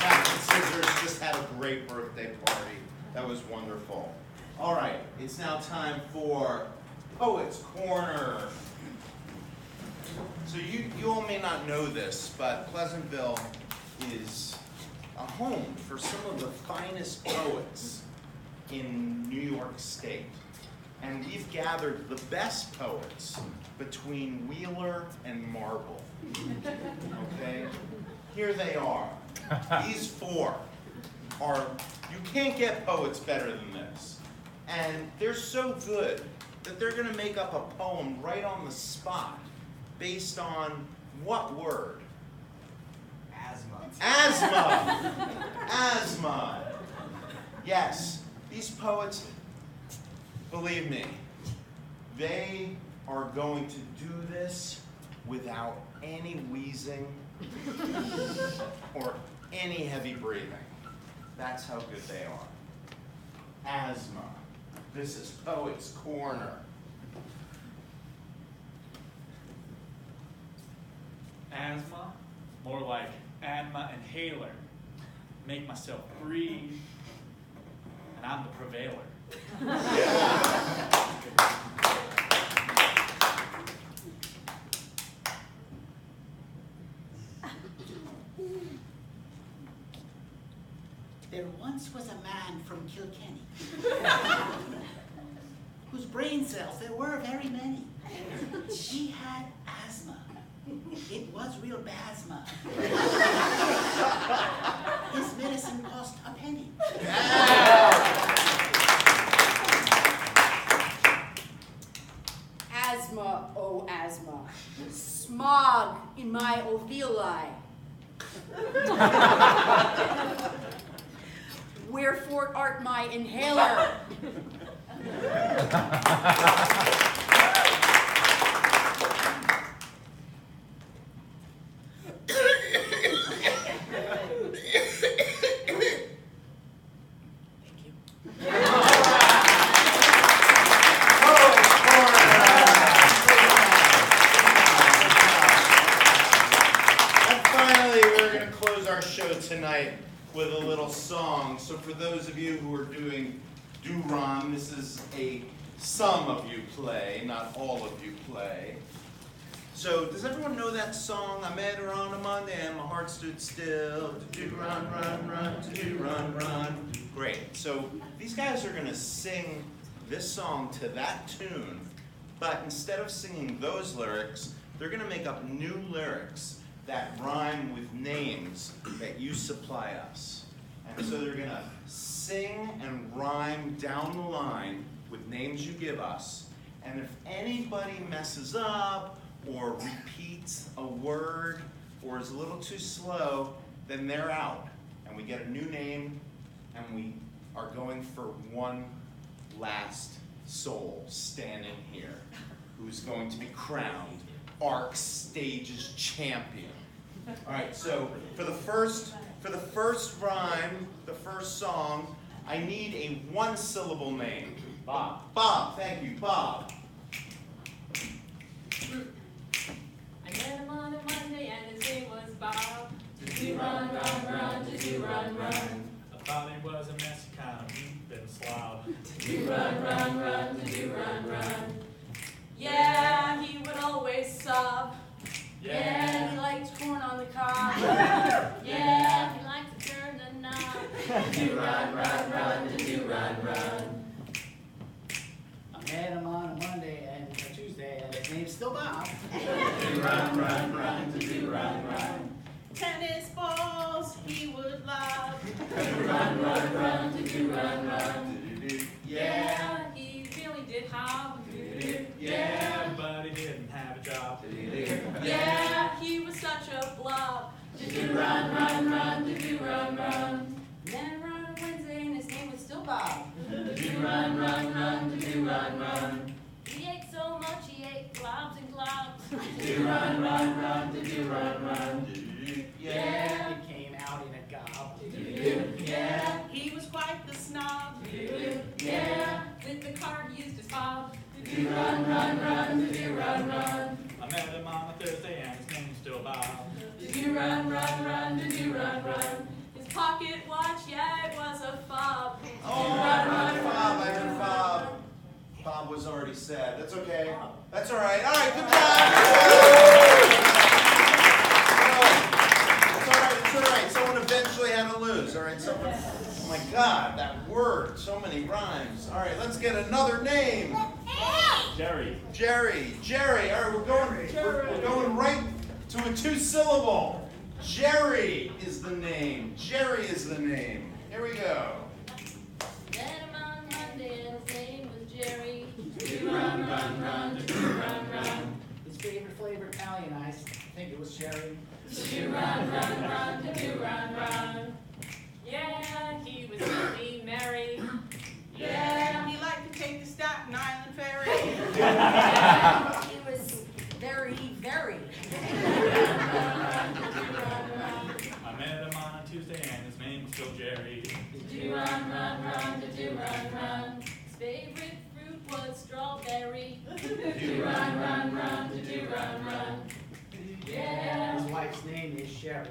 Captain Scissors just had a great birthday party. That was wonderful. All right, it's now time for Poets Corner. So you all may not know this, but Pleasantville is a home for some of the finest poets in New York State. And we've gathered the best poets between Wheeler and Marble. Okay? Here they are. These four are, you can't get poets better than this. And they're so good that they're gonna make up a poem right on the spot based on what word? Asthma. Asthma! Asthma. Yes, these poets, believe me, they are going to do this without any wheezing or any heavy breathing. That's how good they are. Asthma. This is Poet's Corner. Asthma, more like asthma inhaler. Make myself breathe, and I'm the prevailer. There once was a man from Kilkenny whose brain cells, there were very many. He had asthma. It was real basma. His medicine cost a penny. Asthma, oh asthma, smog in my alveoli. Wherefore art my inhaler? Tonight with a little song. So for those of you who are doing do-run, this is a some of you play, not all of you play. So does everyone know that song? I met her on a Monday and my heart stood still. To do run, run, run, to do run, run. Great. So these guys are gonna sing this song to that tune, but instead of singing those lyrics, they're gonna make up new lyrics that rhyme with names that you supply us. And so they're gonna sing and rhyme down the line with names you give us. And if anybody messes up or repeats a word or is a little too slow, then they're out. And we get a new name and we are going for one last soul standing here who's going to be crowned ARC Stage's champion. All right, so for the first rhyme, the first song, I need a one-syllable name. Bob. Bob, thank you, Bob. I met him on a Monday and his name was Bob. Do run, run, run, do run, run. I thought he was a messy kind of weep and slob. Do run, run, run, do run, run. Yeah, he would always sob. Yeah, he liked corn on the cob. Yeah, he liked to turn the knob. Do run, run, run, do run, run. I met him on a Monday and a Tuesday, and his name's still Bob. Do run, run, run, do run, run. Tennis balls he would lob. Do run, run, run, do run, run. Yeah, he really did hob. yeah, but he didn't have a job. Yeah, he was such a blob. Do run, run, run, do run, run. Then around on Wednesday and his name was still Bob. Do run, run, run, do run, run. He ate so much, he ate globs and globs. Do run, run, run, do run, run. Yeah, he came out in a gob. Yeah, He was quite the snob. yeah, with the card used as fob. Do run, run, run, do run, run. I met him on a Thursday and his name's still Bob. Do run, run, run, do run, run. His pocket watch, yeah, it was a fob. Oh, I heard Bob, I heard Bob. Bob was already said. That's okay. That's all right. All right, good job. It's all right, it's all right. Someone eventually had to lose. All right, someone. Oh my God, that word. So many rhymes. All right, let's get another name. Jerry. Jerry. Jerry. All right, we're going right to a two-syllable. Jerry is the name. Jerry is the name. Here we go. Met him on Monday and his name was Jerry. Do run, run, run, do run, run. His favorite flavor, Italianized. I think it was cherry. Do run, run, run, do run, run. Yeah, he was really merry. Yeah, he liked to take the Staten Island ferry. He was very, very. name's still Jerry. Do run, run, run, do run, run. His favorite fruit was strawberry. Do run, run, run, do run, run. Yeah. His wife's name is Sherry.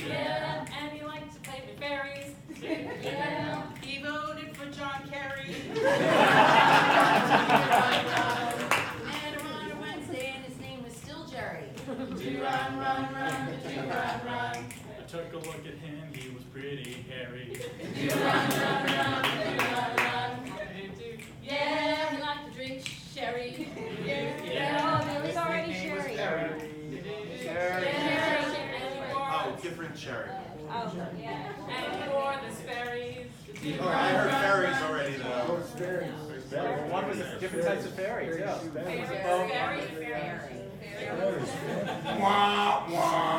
Yeah, and he likes to play with fairies. Yeah. He voted for John Kerry. Met him on a Wednesday and his name was still Jerry. Do run, run, run, do run, run. I took a look at him, he was pretty hairy. Do run, run, run, do run, run. Yeah, he liked to drink sherry. Yeah, there was already sherry. Oh, different cherry. Oh, yeah. And he wore the Sperry's. Oh, I heard fairies already though. Well, one was different types of fairies, yeah. Wah, wah.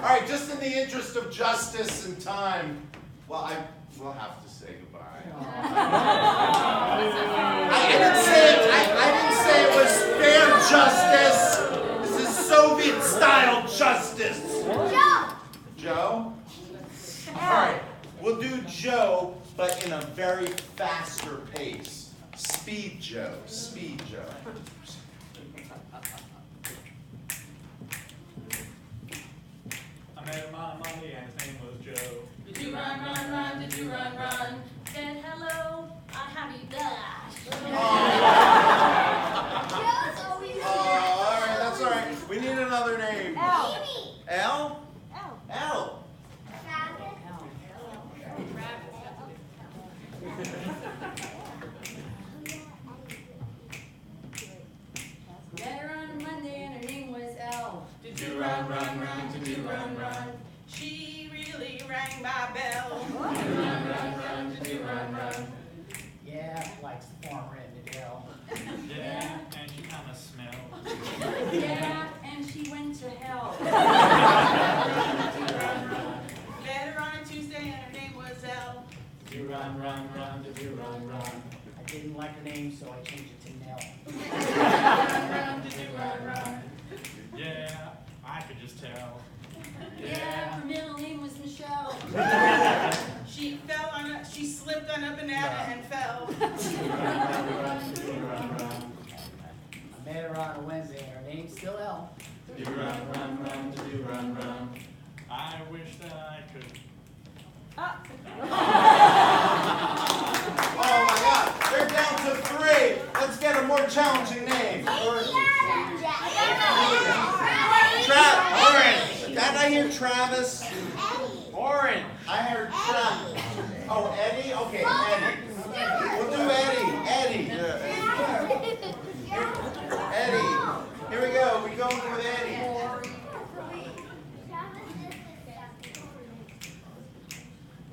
All right, just in the interest of justice and time, well, I will have to say goodbye. I didn't say it was fair justice. This is Soviet-style justice. Joe! Joe? All right, we'll do Joe, but in a very faster pace. Speed Joe, Speed Joe. I met him on Monday and his name was Joe. Did you run, run, run, did you run, run? Said hello, I have you dash. Joe's always Oh, all right, that's all right. We need another name. L. L? L. L. Met her on a Monday and her name was Elle. Did you run, run, run, did you run, run? She really rang my bell. Run, run, run, did you run, run? Yeah, likes the former Endadale. Yeah, and she kind of smelled. Yeah, and she went to hell. Met her on a Tuesday and her name was Elle. Did you run, run, run, did you run, run? I didn't like her name, so I changed it to Nell. Run, run, did you run, run? Yeah, I could just tell. Yeah, her middle name was Michelle. She slipped on a banana and fell. I met her on a Wednesday and her name's still Elle. Did you run, run, run, did you run, run? I wish that I could. Oh my God, they're down to 3. Let's get a more challenging name. Orange. Did I hear Travis? Orange. I heard Travis. Oh, Eddie? Okay, Eddie. We'll do Eddie. Eddie. Here we go. We're going with Eddie.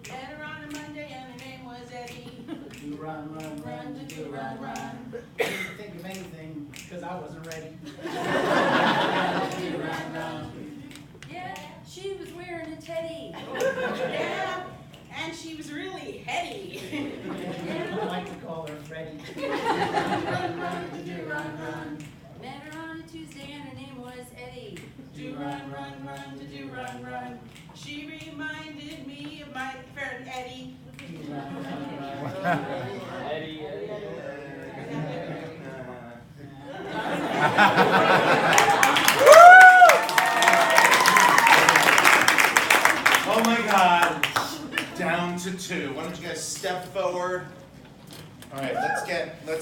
Met her on a Monday and her name was Eddie. You run, run, run, did you run, run? Didn't think of anything, because I wasn't ready. Yeah, she was wearing a teddy. Yeah, and she was really heady. I like to call her Freddie. Run, run, did you run, run? Met her on a Tuesday and her name was Eddie. Did you run, run, run, did you run, run? She reminded me of my friend Eddie. Eddie. Oh my God. Down to 2. Why don't you guys step forward? All right, let's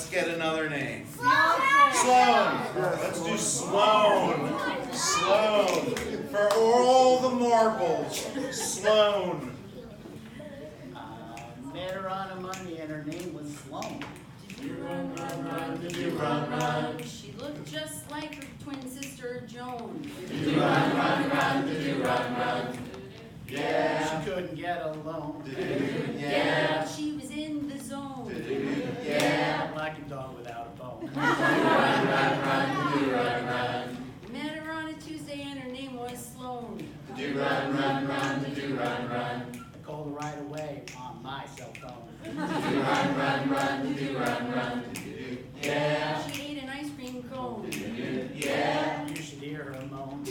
get another name. Sloan. Let's do Sloan. Sloan. For all the marbles. Sloan. Met her on a Monday and her name was Sloan. Did you run, run, run, did you run, run? She looked just like her twin sister Joan. Did you run, run, run, did you run, run? Yeah. She couldn't get alone. Yeah, she was in the zone. Yeah. Like a dog without a bone. Run, run, run, did you run, run? Met her on a Tuesday and her name was Sloan. Did you run, run, run? Did you run, run? I called her right away on my cell phone. Did you run, run, run, did you run, run? Yeah. She ate an ice cream cone. Yeah. You should hear her moan.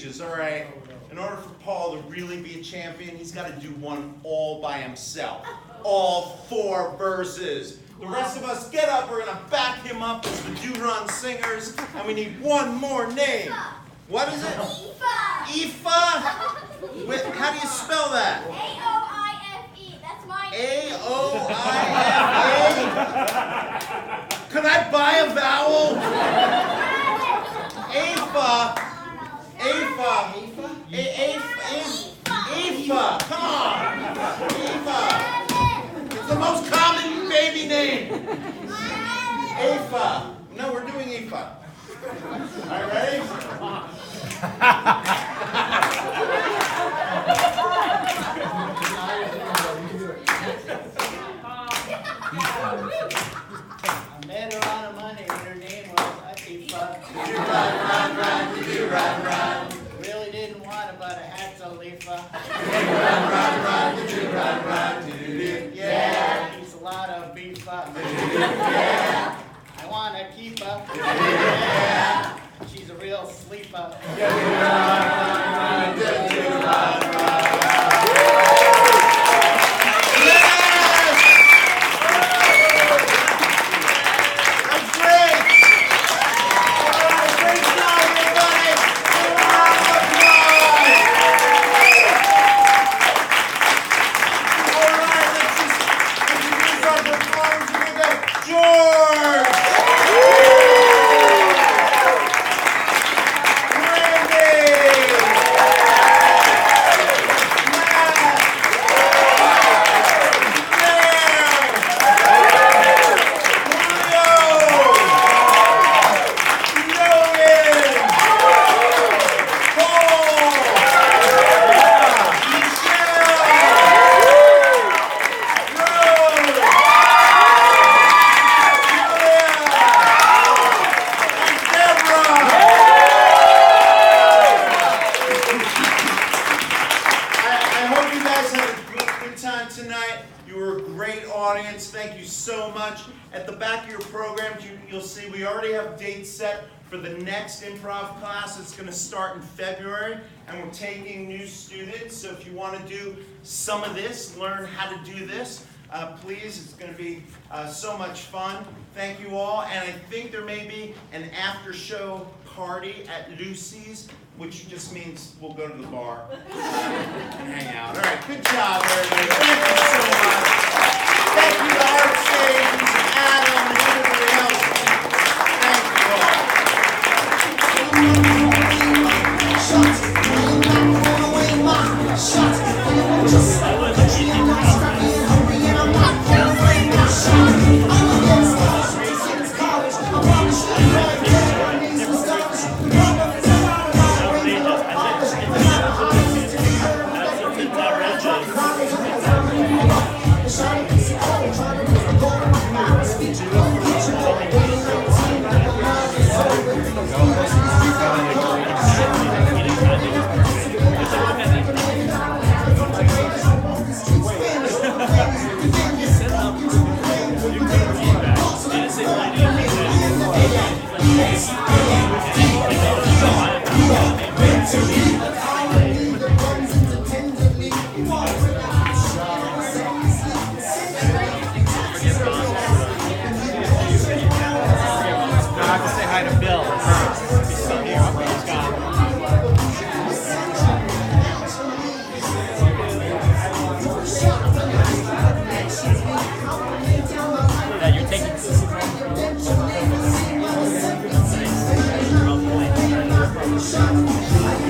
stages, all right? In order for Paul to really be a champion, he's got to do one all by himself. All 4 verses. The rest of us get up, we're going to back him up as the Do-Run Singers, and we need one more name. What is it? Aoife. How do you spell that? A-O-I-F-E. That's my name. A-O-I-F-E? Can I buy a vowel? Aoife. Aoife. Come on. Aoife. It's the most common baby name. Aoife. No, we're doing Aoife. All right, ready? I met her on a Monday and her name was Aoife. You run, you run. Really didn't want her, but I had to leave her. You run, Yeah, eats a lot of beef. Yeah, I want to keep her. Yeah, she's a real sleeper. You run. Thank you so much. At the back of your programs, you'll see we already have dates set for the next improv class. It's going to start in February, and we're taking new students. So if you want to do some of this, learn how to do this, please. It's going to be so much fun. Thank you all. And I think there may be an after-show party at Lucy's, which just means we'll go to the bar and hang out. All right, good job, everybody. Thank you so much. Thank you to Art Stage, Adam, and everybody else.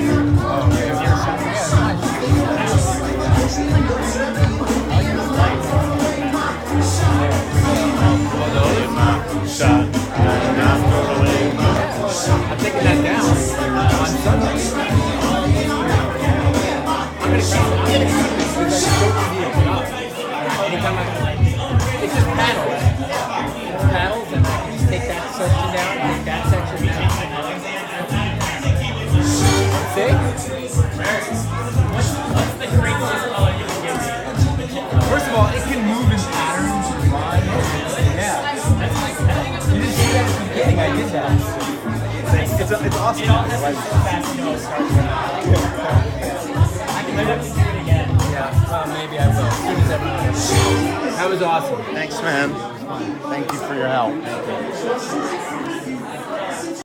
Thank you. it's awesome. It all happens so fast, you know, it starts right now. I might have to do it again. Yeah, well, maybe I will. As soon as everyone else. That was awesome. Thanks, man. Thank you for your help.